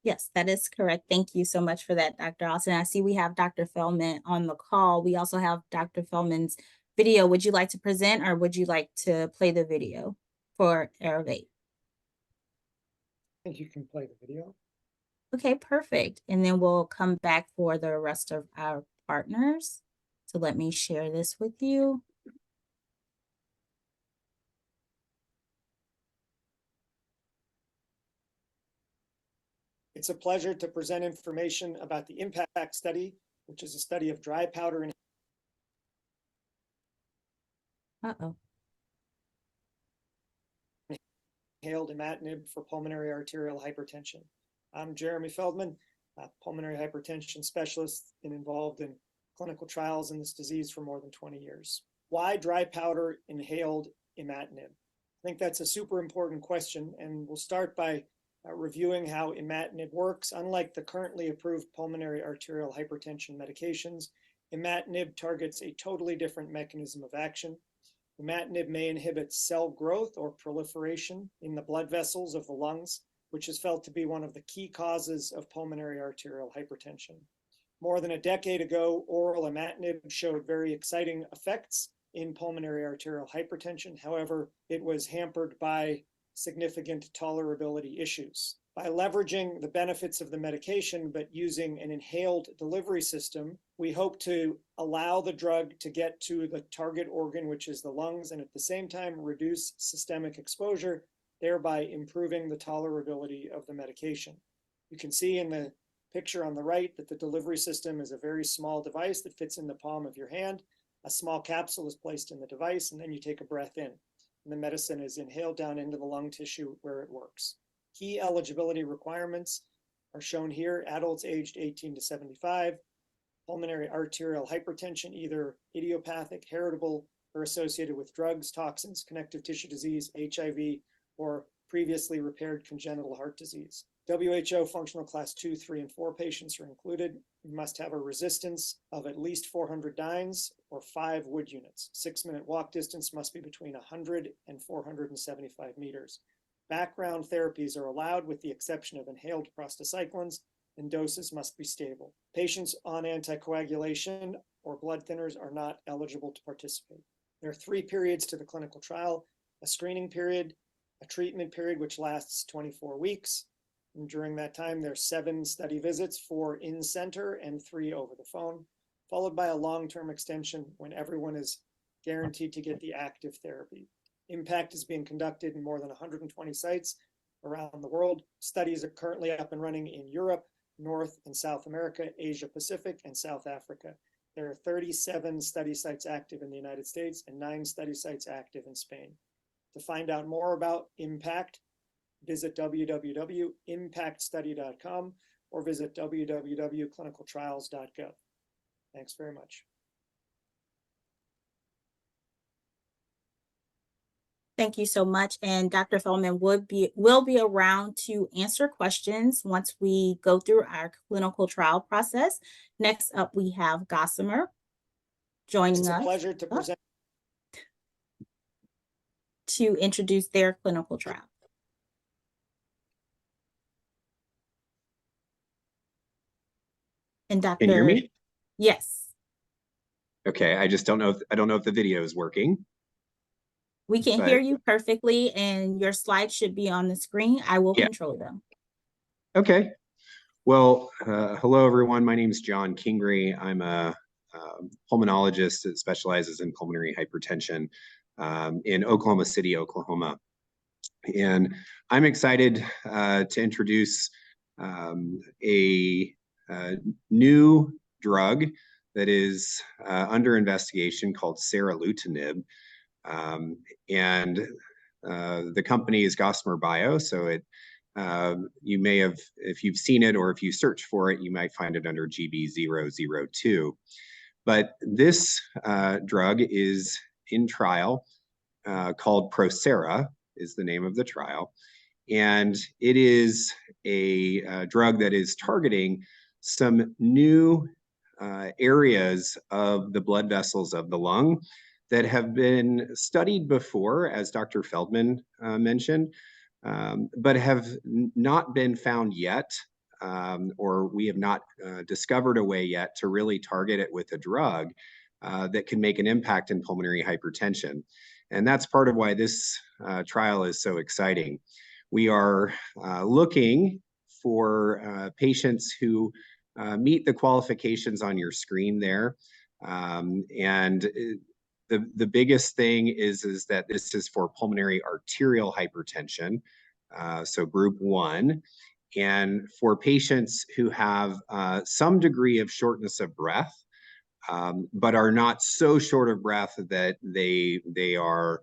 [SPEAKER 1] Yes, that is correct. Thank you so much for that, Dr. Austin. I see we have Dr. Feldman on the call. We also have Dr. Feldman's video. Would you like to present or would you like to play the video for Elevate?
[SPEAKER 7] I think you can play the video.
[SPEAKER 1] Okay, perfect. And then we'll come back for the rest of our partners. So let me share this with you.
[SPEAKER 7] It's a pleasure to present information about the IMPACT study, which is a study of dry powder inhaled imatinib for pulmonary arterial hypertension. I'm Jeremy Feldman, a pulmonary hypertension specialist and involved in clinical trials in this disease for more than 20 years. Why dry powder inhaled imatinib? I think that's a super important question, and we'll start by reviewing how imatinib works. Unlike the currently approved pulmonary arterial hypertension medications, imatinib targets a totally different mechanism of action. Imatinib may inhibit cell growth or proliferation in the blood vessels of the lungs, which is felt to be one of the key causes of pulmonary arterial hypertension. More than a decade ago, oral imatinib showed very exciting effects in pulmonary arterial hypertension. However, it was hampered by significant tolerability issues. By leveraging the benefits of the medication, but using an inhaled delivery system, we hope to allow the drug to get to the target organ, which is the lungs, and at the same time reduce systemic exposure, thereby improving the tolerability of the medication. You can see in the picture on the right that the delivery system is a very small device that fits in the palm of your hand. A small capsule is placed in the device, and then you take a breath in. And the medicine is inhaled down into the lung tissue where it works. Key eligibility requirements are shown here: adults aged 18 to 75, pulmonary arterial hypertension, either idiopathic, heritable, or associated with drugs, toxins, connective tissue disease, HIV, or previously repaired congenital heart disease. WHO functional class 2, 3, and 4 patients are included. You must have a resistance of at least 400 dynes or 5 wood units. 6-minute walk distance must be between 100 and 475 meters. Background therapies are allowed with the exception of inhaled prostacyclins, and doses must be stable. Patients on anticoagulation or blood thinners are not eligible to participate. There are 3 periods to the clinical trial: a screening period, a treatment period which lasts 24 weeks. And during that time, there's 7 study visits, 4 in-center and 3 over the phone, followed by a long-term extension when everyone is guaranteed to get the active therapy. IMPACT is being conducted in more than 120 sites around the world. Studies are currently up and running in Europe, North and South America, Asia Pacific, and South Africa. There are 37 study sites active in the United States and 9 study sites active in Spain. To find out more about IMPACT, visit www.impactstudy.com or visit www.clinicaltrials.gov. Thanks very much.
[SPEAKER 1] Thank you so much. And Dr. Feldman will be around to answer questions once we go through our clinical trial process. Next up, we have Gossamer joining us.
[SPEAKER 7] It's a pleasure to present.
[SPEAKER 1] To introduce their clinical trial. And Dr.
[SPEAKER 8] Can you hear me?
[SPEAKER 1] Yes.
[SPEAKER 8] Okay, I just don't know if the video is working.
[SPEAKER 1] We can hear you perfectly, and your slides should be on the screen. I will control them.
[SPEAKER 8] Okay. Well, hello everyone. My name is John Kingery. I'm a pulmonologist that specializes in pulmonary hypertension in Oklahoma City, Oklahoma. And I'm excited to introduce a new drug that is under investigation called seralutinib. The company is Gossamer Bio, so it you may have, if you've seen it or if you search for it, you might find it under GB002. But this drug is in trial, called PROSERA is the name of the trial, and it is a drug that is targeting some new areas of the blood vessels of the lung that have been studied before, as Dr. Feldman mentioned, but have not been found yet, or we have not discovered a way yet to really target it with a drug that can make an impact in pulmonary hypertension. And that's part of why this trial is so exciting. We are looking for patients who meet the qualifications on your screen there. The biggest thing is that this is for pulmonary arterial hypertension, so group 1. And for patients who have some degree of shortness of breath, but are not so short of breath that they are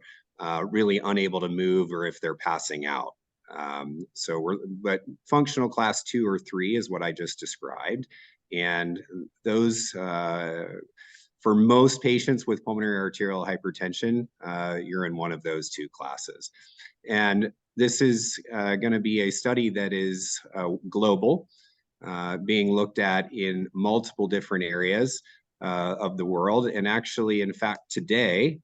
[SPEAKER 8] really unable to move, or if they're passing out. But functional class 2 or 3 is what I just described. And those, for most patients with pulmonary arterial hypertension, you're in one of those 2 classes. And this is going to be a study that is global, being looked at in multiple different areas of the world. And actually, in fact, today,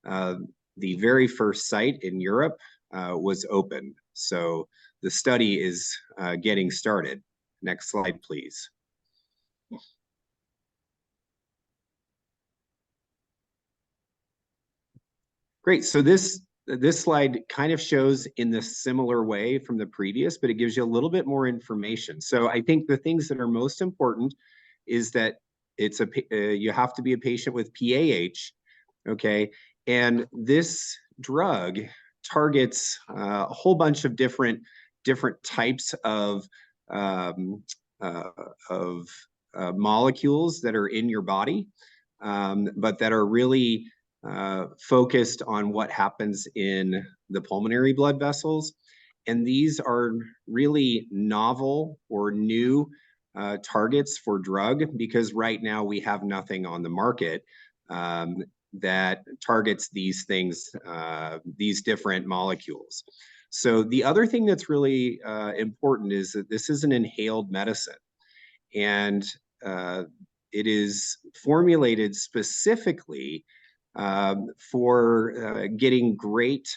[SPEAKER 8] the very first site in Europe was opened. So the study is getting started. Next slide, please. Great. So this slide kind of shows in the similar way from the previous, but it gives you a little bit more information. So I think the things that are most important is that it's you have to be a patient with PAH, okay? And this drug targets a whole bunch of different types of molecules that are in your body, but that are really focused on what happens in the pulmonary blood vessels. And these are really novel or new targets for drug, because right now we have nothing on the market that targets these things, these different molecules. So the other thing that's really important is that this is an inhaled medicine, and it is formulated specifically for getting great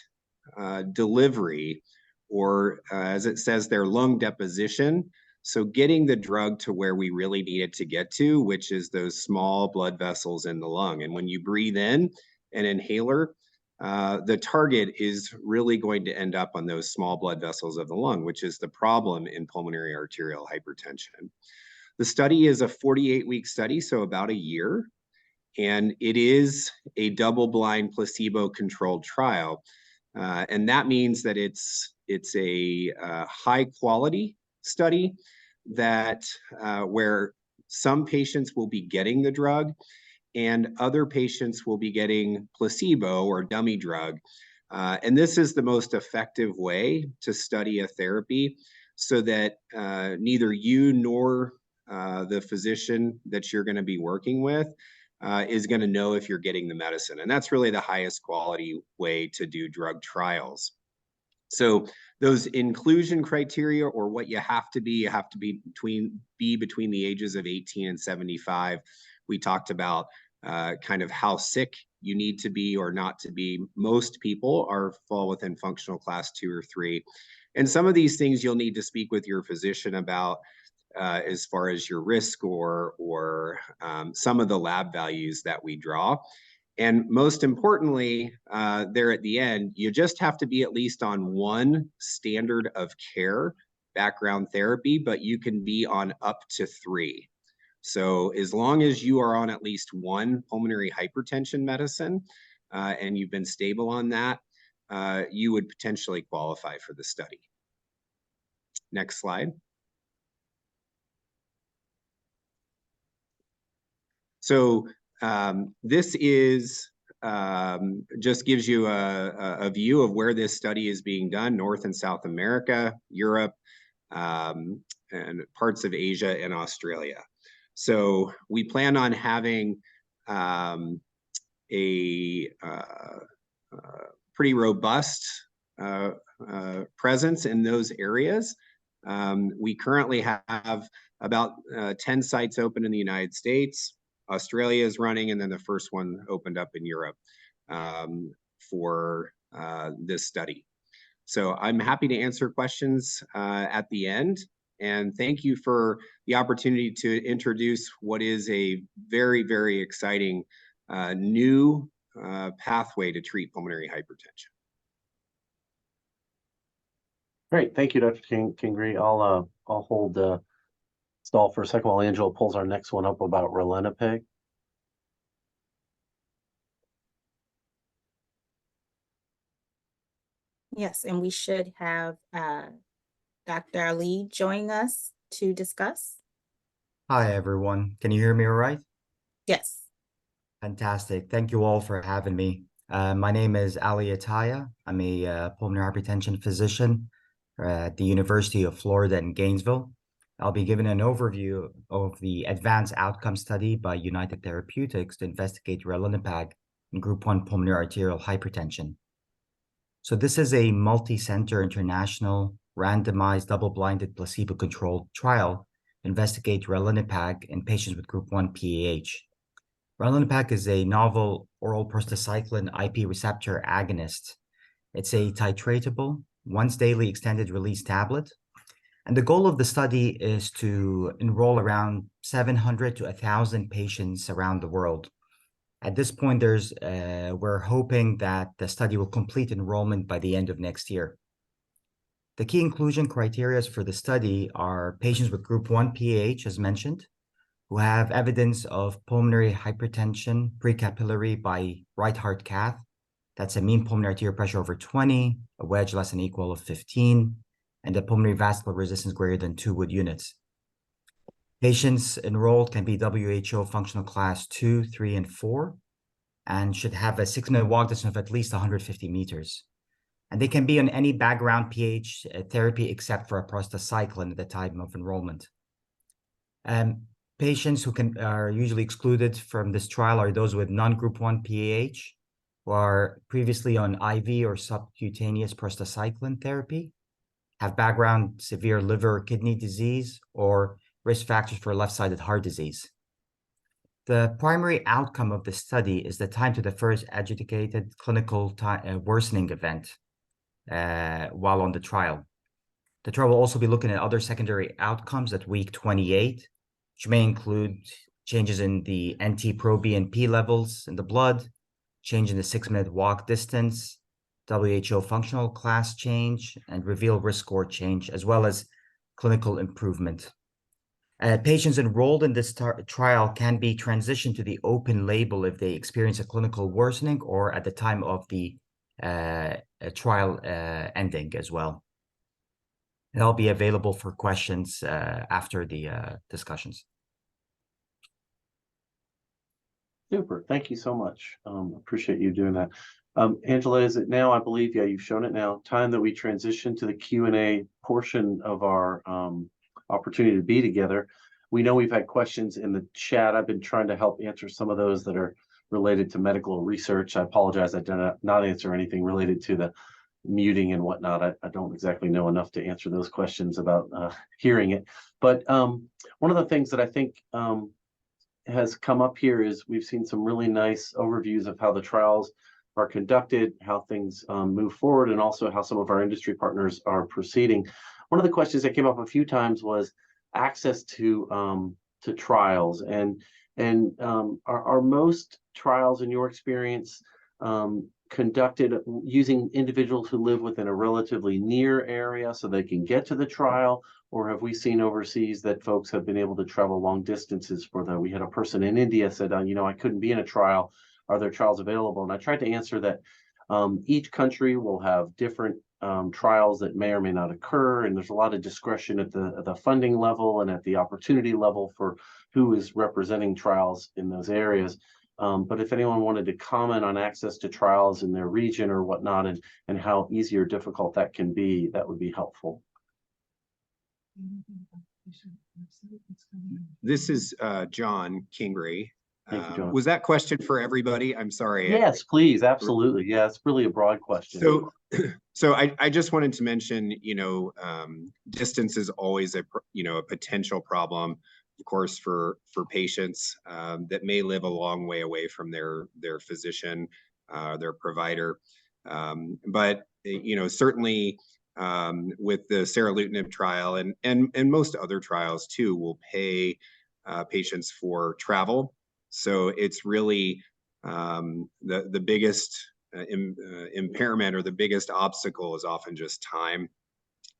[SPEAKER 8] delivery, or as it says there, lung deposition. So getting the drug to where we really need it to get to, which is those small blood vessels in the lung. And when you breathe in an inhaler, the target is really going to end up on those small blood vessels of the lung, which is the problem in pulmonary arterial hypertension. The study is a 48-week study, so about a year. And it is a double-blind placebo-controlled trial. And that means that it's a high-quality study that where some patients will be getting the drug and other patients will be getting placebo or dummy drug. And this is the most effective way to study a therapy, so that neither you nor the physician that you're going to be working with is going to know if you're getting the medicine. And that's really the highest quality way to do drug trials. So those inclusion criteria, or what you have to be between the ages of 18 and 75. We talked about kind of how sick you need to be or not to be. Most people fall within functional class 2 or 3. And some of these things you'll need to speak with your physician about, as far as your risk or some of the lab values that we draw. And most importantly, there at the end, you just have to be at least on one standard of care background therapy, but you can be on up to 3. So as long as you are on at least one pulmonary hypertension medicine and you've been stable on that, you would potentially qualify for the study. Next slide. So this is just gives you a view of where this study is being done: North and South America, Europe, and parts of Asia and Australia. So we plan on having a pretty robust presence in those areas. We currently have about 10 sites open in the United States. Australia is running, and then the first one opened up in Europe for this study. So I'm happy to answer questions at the end. And thank you for the opportunity to introduce what is a very, very exciting new pathway to treat pulmonary hypertension.
[SPEAKER 5] Great, thank you, Dr. Kingery. I'll hold the stall for a second while Angela pulls our next one up about ralinepag.
[SPEAKER 1] Yes, and we should have Dr. Ali joining us to discuss.
[SPEAKER 9] Hi, everyone. Can you hear me all right?
[SPEAKER 1] Yes.
[SPEAKER 9] Fantastic. Thank you all for having me. My name is Ali Ataya. I'm a pulmonary hypertension physician at the University of Florida in Gainesville. I'll be giving an overview of the advanced outcome study by United Therapeutics to investigate ralinepag in Group 1 pulmonary arterial hypertension. So this is a multi-center international randomized double-blinded placebo-controlled trial to investigate ralinepag in patients with Group 1 PAH. Ralinepag is a novel oral prostacyclin IP receptor agonist. It's a titratable, once daily extended release tablet. And the goal of the study is to enroll around 700 to 1,000 patients around the world. At this point, we're hoping that the study will complete enrollment by the end of next year. The key inclusion criteria for the study are patients with Group 1 PAH, as mentioned, who have evidence of pulmonary hypertension precapillary by right heart cath. That's a mean pulmonary arterial pressure over 20, a wedge less than or equal of 15, and a pulmonary vascular resistance greater than 2 Wood units. Patients enrolled can be WHO functional class 2, 3, and 4, and should have a 6-minute walk distance of at least 150 meters. And they can be on any background PH therapy except for a prostacyclin at the time of enrollment. Patients who are usually excluded from this trial are those with non-Group 1 PAH, who are previously on IV or subcutaneous prostacyclin therapy, have background severe liver or kidney disease, or risk factors for left-sided heart disease. The primary outcome of the study is the time to the first adjudicated clinical worsening event while on the trial. The trial will also be looking at other secondary outcomes at week 28, which may include changes in the NT-proBNP levels in the blood, change in the 6-minute walk distance, WHO functional class change, and REVEAL risk score change, as well as clinical improvement. Patients enrolled in this trial can be transitioned to the open label if they experience a clinical worsening or at the time of the trial ending as well. And I'll be available for questions after the discussions.
[SPEAKER 5] Super. Thank you so much. Appreciate you doing that. Angela, is it now, I believe, yeah, you've shown it now, time that we transition to the Q&A portion of our opportunity to be together. We know we've had questions in the chat. I've been trying to help answer some of those that are related to medical research. I apologize, I did not answer anything related to the muting and whatnot. I don't exactly know enough to answer those questions about hearing it. But one of the things that I think has come up here is we've seen some really nice overviews of how the trials are conducted, how things move forward, and also how some of our industry partners are proceeding. One of the questions that came up a few times was access to trials, and are most trials, in your experience, conducted using individuals who live within a relatively near area so they can get to the trial, or have we seen overseas that folks have been able to travel long distances for them? We had a person in India said, I couldn't be in a trial. Are there trials available? And I tried to answer that each country will have different trials that may or may not occur, and there's a lot of discretion at the funding level and at the opportunity level for who is representing trials in those areas. But if anyone wanted to comment on access to trials in their region or whatnot, and how easy or difficult that can be, that would be helpful.
[SPEAKER 8] This is John Kingery.
[SPEAKER 5] Thank you, John.
[SPEAKER 8] Was that question for everybody? I'm sorry.
[SPEAKER 5] Yes, please. Absolutely. Yeah, it's really a broad question.
[SPEAKER 8] So I just wanted to mention, distance is always a potential problem, of course, for patients that may live a long way away from their physician, their provider. But certainly with the seralutinib trial and most other trials too, will pay patients for travel. So it's really the biggest impairment or the biggest obstacle is often just time.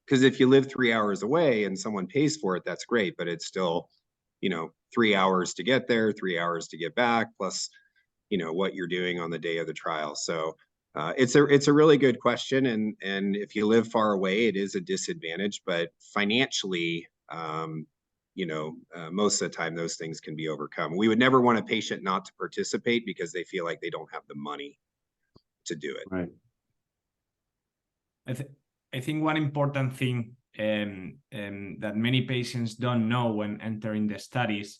[SPEAKER 8] Because if you live 3 hours away and someone pays for it, that's great, but it's still 3 hours to get there, 3 hours to get back, plus what you're doing on the day of the trial. So It's a really good question, and if you live far away, it is a disadvantage. But financially, most of the time those things can be overcome. We would never want a patient not to participate because they feel like they don't have the money to do it.
[SPEAKER 5] Right.
[SPEAKER 4] I think one important thing that many patients don't know when entering the studies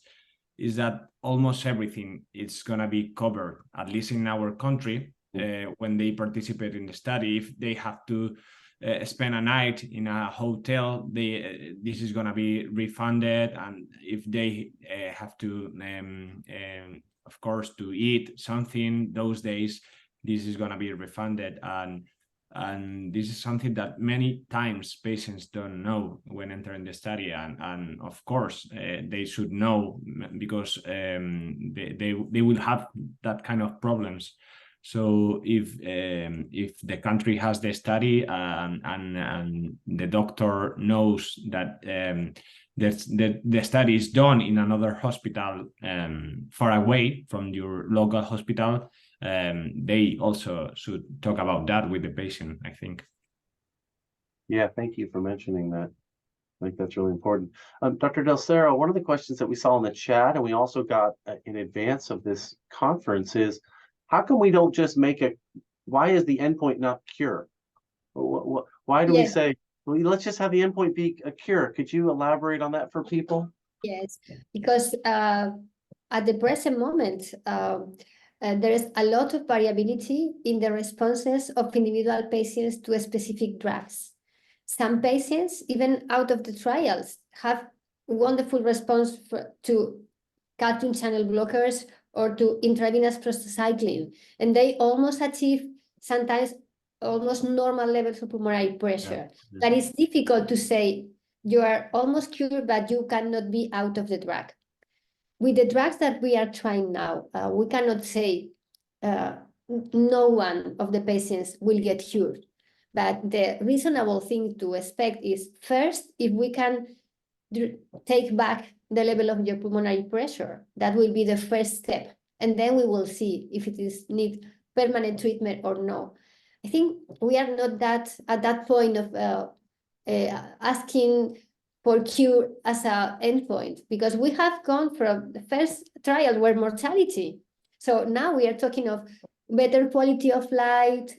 [SPEAKER 4] is that almost everything is going to be covered, at least in our country, when they participate in the study. If they have to spend a night in a hotel, this is going to be refunded. And if they have to, of course, to eat something those days, this is going to be refunded. And this is something that many times patients don't know when entering the study, and of course they should know, because they will have that kind of problems. So if the country has the study and the doctor knows that the study is done in another hospital far away from your local hospital, they also should talk about that with the patient, I think.
[SPEAKER 5] Yeah, thank you for mentioning that. I think that's really important. Dr. Del Cerro, one of the questions that we saw in the chat, and we also got in advance of this conference, is how come we don't just why is the endpoint not cure? Why do we say, well, let's just have the endpoint be a cure? Could you elaborate on that for people?
[SPEAKER 6] Yes, because at the present moment, there is a lot of variability in the responses of individual patients to specific drugs. Some patients, even out of the trials, have wonderful response to calcium channel blockers or to intravenous prostacyclin, and they almost achieve sometimes almost normal levels of pulmonary pressure.
[SPEAKER 5] Yeah.
[SPEAKER 6] That is difficult to say you are almost cured, but you cannot be out of the drug. With the drugs that we are trying now, we cannot say no one of the patients will get cured. But the reasonable thing to expect is, first, if we can take back the level of your pulmonary pressure, that will be the first step. And then we will see if it is need permanent treatment or no. I think we are not at that point of asking for cure as an endpoint, because we have gone from the first trial where mortality. So now we are talking of better quality of life,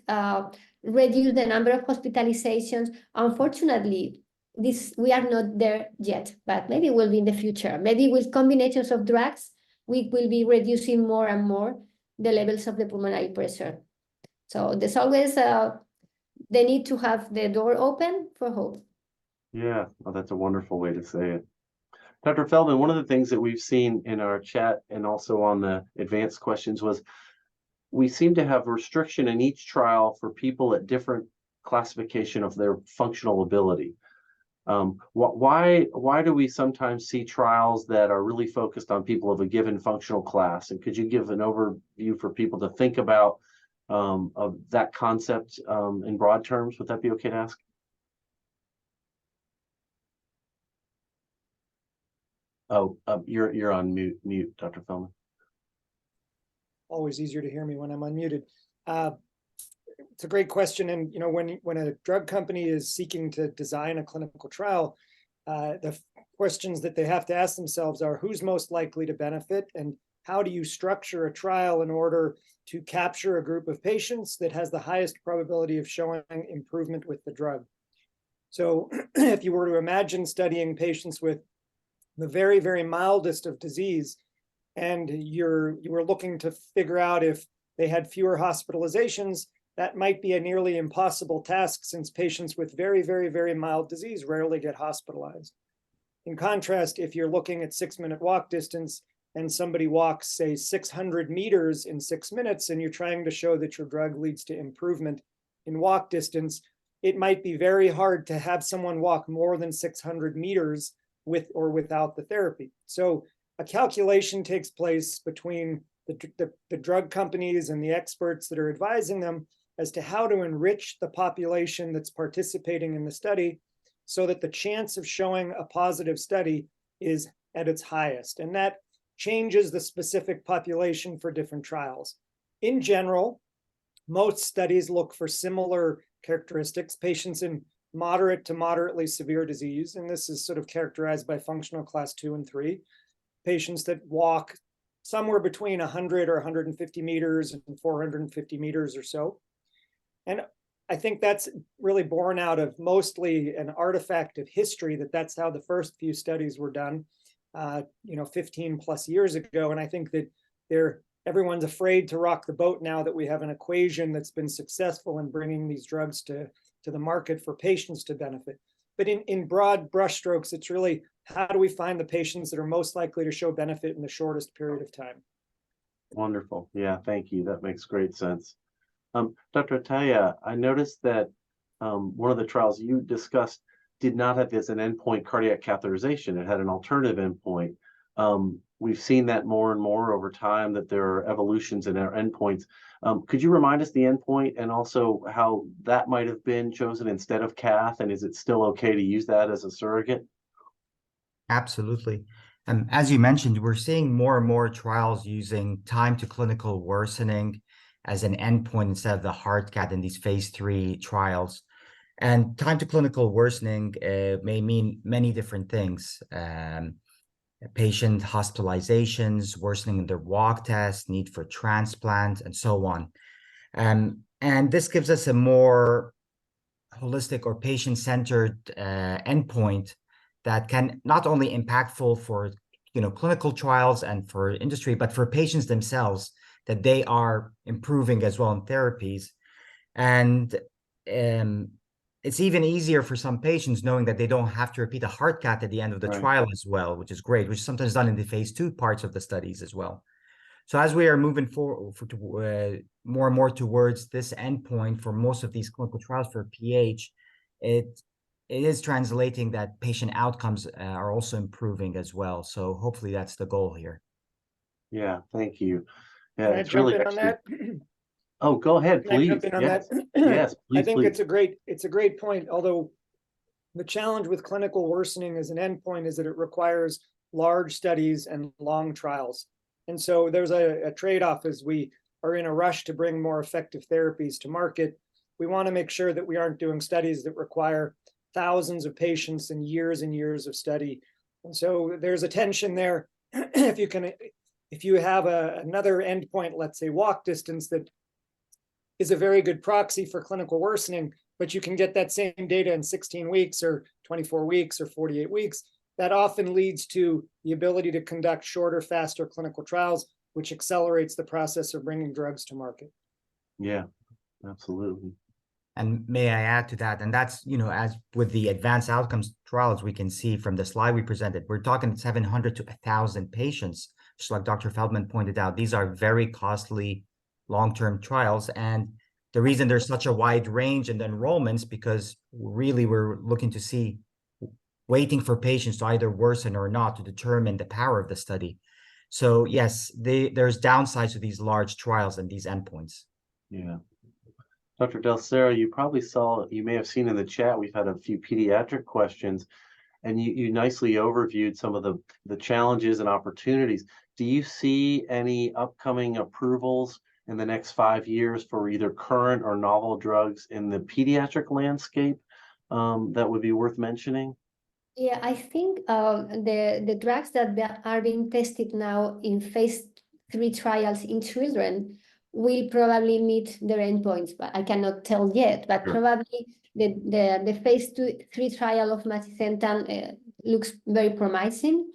[SPEAKER 6] reduce the number of hospitalizations. Unfortunately, we are not there yet, but maybe we'll be in the future. Maybe with combinations of drugs, we will be reducing more and more the levels of the pulmonary pressure. So there's always the need to have the door open for hope.
[SPEAKER 5] Yeah, well, that's a wonderful way to say it. Dr. Feldman, one of the things that we've seen in our chat and also on the advanced questions was we seem to have restriction in each trial for people at different classification of their functional ability. Why do we sometimes see trials that are really focused on people of a given functional class? And could you give an overview for people to think about of that concept in broad terms? Would that be okay to ask? Oh, you're on mute, Dr. Feldman.
[SPEAKER 7] Always easier to hear me when I'm unmuted. It's a great question. And, you know, when a drug company is seeking to design a clinical trial, the questions that they have to ask themselves are, who's most likely to benefit, and how do you structure a trial in order to capture a group of patients that has the highest probability of showing improvement with the drug? So if you were to imagine studying patients with the very, very mildest of disease, and you were looking to figure out if they had fewer hospitalizations, that might be a nearly impossible task, since patients with very, very, very mild disease rarely get hospitalized. In contrast, if you're looking at 6-minute walk distance and somebody walks, say, 600 meters in 6 minutes, and you're trying to show that your drug leads to improvement in walk distance, it might be very hard to have someone walk more than 600 meters with or without the therapy. So a calculation takes place between the drug companies and the experts that are advising them as to how to enrich the population that's participating in the study so that the chance of showing a positive study is at its highest. And that changes the specific population for different trials. In general, most studies look for similar characteristics, patients in moderate to moderately severe disease, and this is sort of characterized by functional class 2 and 3, patients that walk somewhere between 100 or 150 meters and 450 meters or so. And I think that's really born out of mostly an artifact of history, that's how the first few studies were done, 15 plus years ago. And I think that everyone's afraid to rock the boat now that we have an equation that's been successful in bringing these drugs to the market for patients to benefit. But in broad brushstrokes, it's really how do we find the patients that are most likely to show benefit in the shortest period of time?
[SPEAKER 5] Wonderful. Yeah, thank you. That makes great sense. Dr. Ataya, I noticed that one of the trials you discussed did not have as an endpoint cardiac catheterization. It had an alternative endpoint. We've seen that more and more over time, that there are evolutions in our endpoints. Could you remind us the endpoint and also how that might have been chosen instead of cath, and is it still okay to use that as a surrogate?
[SPEAKER 9] Absolutely. As you mentioned, we're seeing more and more trials using time to clinical worsening as an endpoint instead of the hard cath in these phase 3 trials. And time to clinical worsening may mean many different things. Patient hospitalizations, worsening in their walk test, need for transplant, and so on. And this gives us a more holistic or patient-centered endpoint that can not only impactful for clinical trials and for industry, but for patients themselves, that they are improving as well in therapies. And it's even easier for some patients knowing that they don't have to repeat a hard cath at the end of the trial as well, which is great, which is sometimes done in the phase 2 parts of the studies as well. So as we are moving forward more and more towards this endpoint for most of these clinical trials for PH, it is translating that patient outcomes are also improving as well. So hopefully that's the goal here.
[SPEAKER 5] Yeah, thank you. Yeah,
[SPEAKER 7] Can I jump in on that?
[SPEAKER 5] Oh, go ahead, please.
[SPEAKER 7] Can I jump in on that?
[SPEAKER 5] Yes, please.
[SPEAKER 7] I think
[SPEAKER 5] please.
[SPEAKER 7] it's a great point. Although the challenge with clinical worsening as an endpoint is that it requires large studies and long trials. And so there's a trade-off as we are in a rush to bring more effective therapies to market. We want to make sure that we aren't doing studies that require thousands of patients and years of study. And so there's a tension there. If you have another endpoint, let's say walk distance, that is a very good proxy for clinical worsening, but you can get that same data in 16 weeks or 24 weeks or 48 weeks. That often leads to the ability to conduct shorter, faster clinical trials, which accelerates the process of bringing drugs to market.
[SPEAKER 5] Yeah, absolutely.
[SPEAKER 9] And may I add to that? And that's, as with the advanced outcomes trials, we can see from the slide we presented, we're talking 700 to 1,000 patients, just like Dr. Feldman pointed out. These are very costly long-term trials. And the reason there's such a wide range in the enrollments, because really we're looking to see, waiting for patients to either worsen or not to determine the power of the study. So yes, there's downsides to these large trials and these endpoints.
[SPEAKER 5] Yeah. Dr. Del Cerro, you may have seen in the chat, we've had a few pediatric questions, and you nicely overviewed some of the challenges and opportunities. Do you see any upcoming approvals in the next 5 years for either current or novel drugs in the pediatric landscape that would be worth mentioning?
[SPEAKER 6] Yeah, I think the drugs that are being tested now in phase 3 trials in children will probably meet their endpoints, but I cannot tell yet. But probably the phase 3 trial of macitentan looks very promising.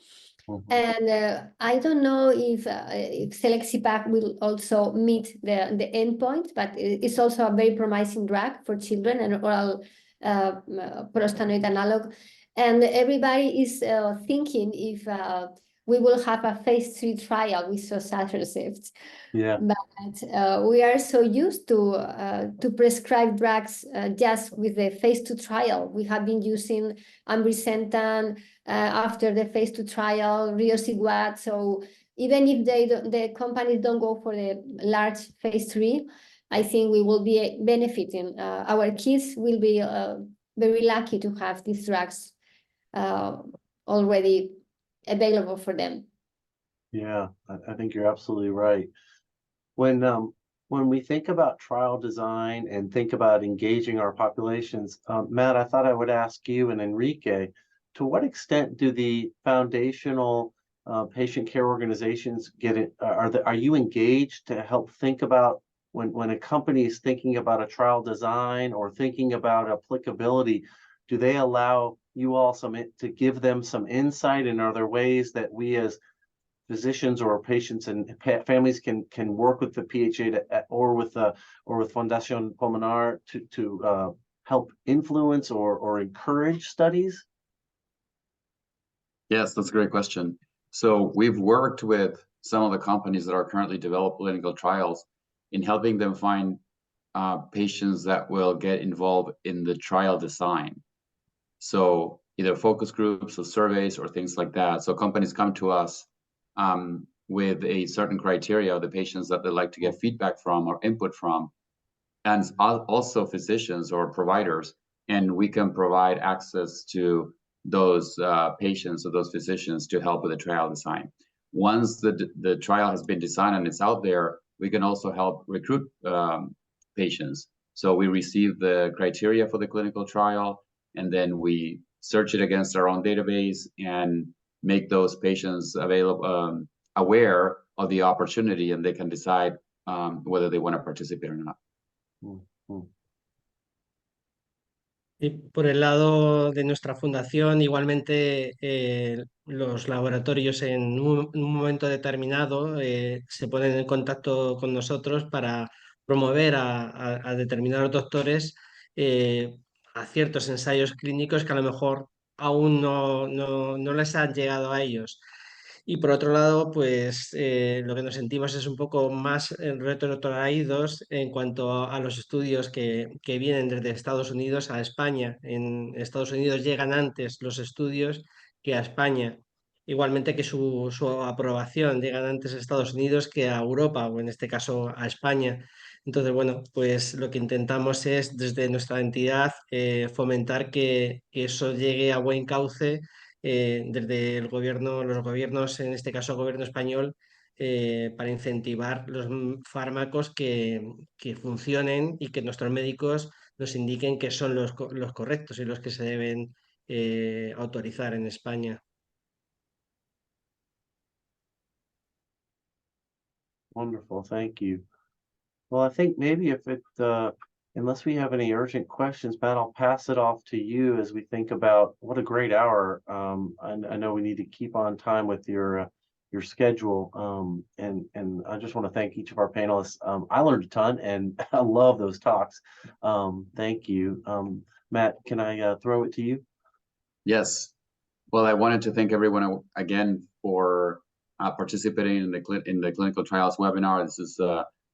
[SPEAKER 6] And I don't know if selexipag will also meet the endpoint, but it's also a very promising drug for children, an oral prostanoid analog. And everybody is thinking if we will have a phase 3 trial with sotatercept.
[SPEAKER 5] Yeah.
[SPEAKER 6] But we are so used to prescribe drugs just with the phase 2 trial. We have been using ambrisentan after the phase 2 trial, riociguat. So even if the companies don't go for the large phase 3, I think we will be benefiting. Our kids will be very lucky to have these drugs already available for them.
[SPEAKER 5] Yeah, I think you're absolutely right. When when we think about trial design and think about engaging our populations, Matt, I thought I would ask you and Enrique, to what extent do the foundational patient care organizations get it? Are you engaged to help think about when a company is thinking about a trial design or thinking about applicability? Do they allow you all to give them some insight, and are there ways that we as physicians or patients and families can work with the PHA or with Fundación Pulmonar to help influence or encourage studies?
[SPEAKER 2] Yes, that's a great question. So we've worked with some of the companies that are currently developing clinical trials in helping them find patients that will get involved in the trial design. So either focus groups or surveys or things like that. So companies come to us with a certain criteria of the patients that they'd like to get feedback from or input from, and also physicians or providers, and we can provide access to those patients or those physicians to help with the trial design. Once the trial has been designed and it's out there, we can also help recruit patients. So we receive the criteria for the clinical trial, and then we search it against our own database and make those patients available, aware of the opportunity, and they can decide whether they want to participate or not.
[SPEAKER 3] Y por el lado de nuestra fundación, igualmente los laboratorios en un momento determinado se ponen en contacto con nosotros para promover a determinados doctores a ciertos ensayos clínicos que a lo mejor aún no les han llegado a ellos. Y por otro lado, pues lo que nos sentimos es un poco más retrotraídos en cuanto a los estudios que vienen desde Estados Unidos a España. En Estados Unidos llegan antes los estudios que a España. Igualmente que su aprobación llegan antes a Estados Unidos que a Europa, o en este caso a España. Entonces, bueno, pues lo que intentamos es desde nuestra entidad fomentar que eso llegue a buen cauce desde el gobierno, los gobiernos, en este caso el gobierno español, para incentivar los fármacos que funcionen y que nuestros médicos nos indiquen que son los correctos y los que se deben autorizar en España.
[SPEAKER 5] Wonderful, thank you. Well, I think maybe if unless we have any urgent questions, Matt, I'll pass it off to you as we think about what a great hour. I know we need to keep on time with your schedule. And I just want to thank each of our panelists. I learned a ton and I love those talks. Thank you. Matt, can I throw it to you?
[SPEAKER 2] Yes. Well, I wanted to thank everyone again for participating in the clinical trials webinar. This is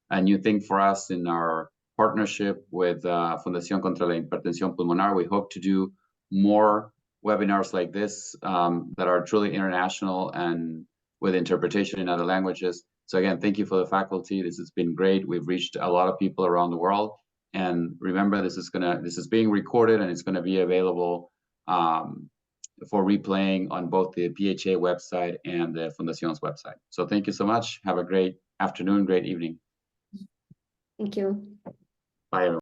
[SPEAKER 2] a new thing for us in our partnership with Fundación contra la Hipertensión Pulmonar. We hope to do more webinars like this that are truly international and with interpretation in other languages. So again, thank you for the faculty. This has been great. We've reached a lot of people around the world. And remember, this is being recorded and it's going to be available for replaying on both the PHA website and the Fundación's website. So thank you so much. Have a great afternoon, great evening.
[SPEAKER 6] Thank you.
[SPEAKER 2] Bye, everyone.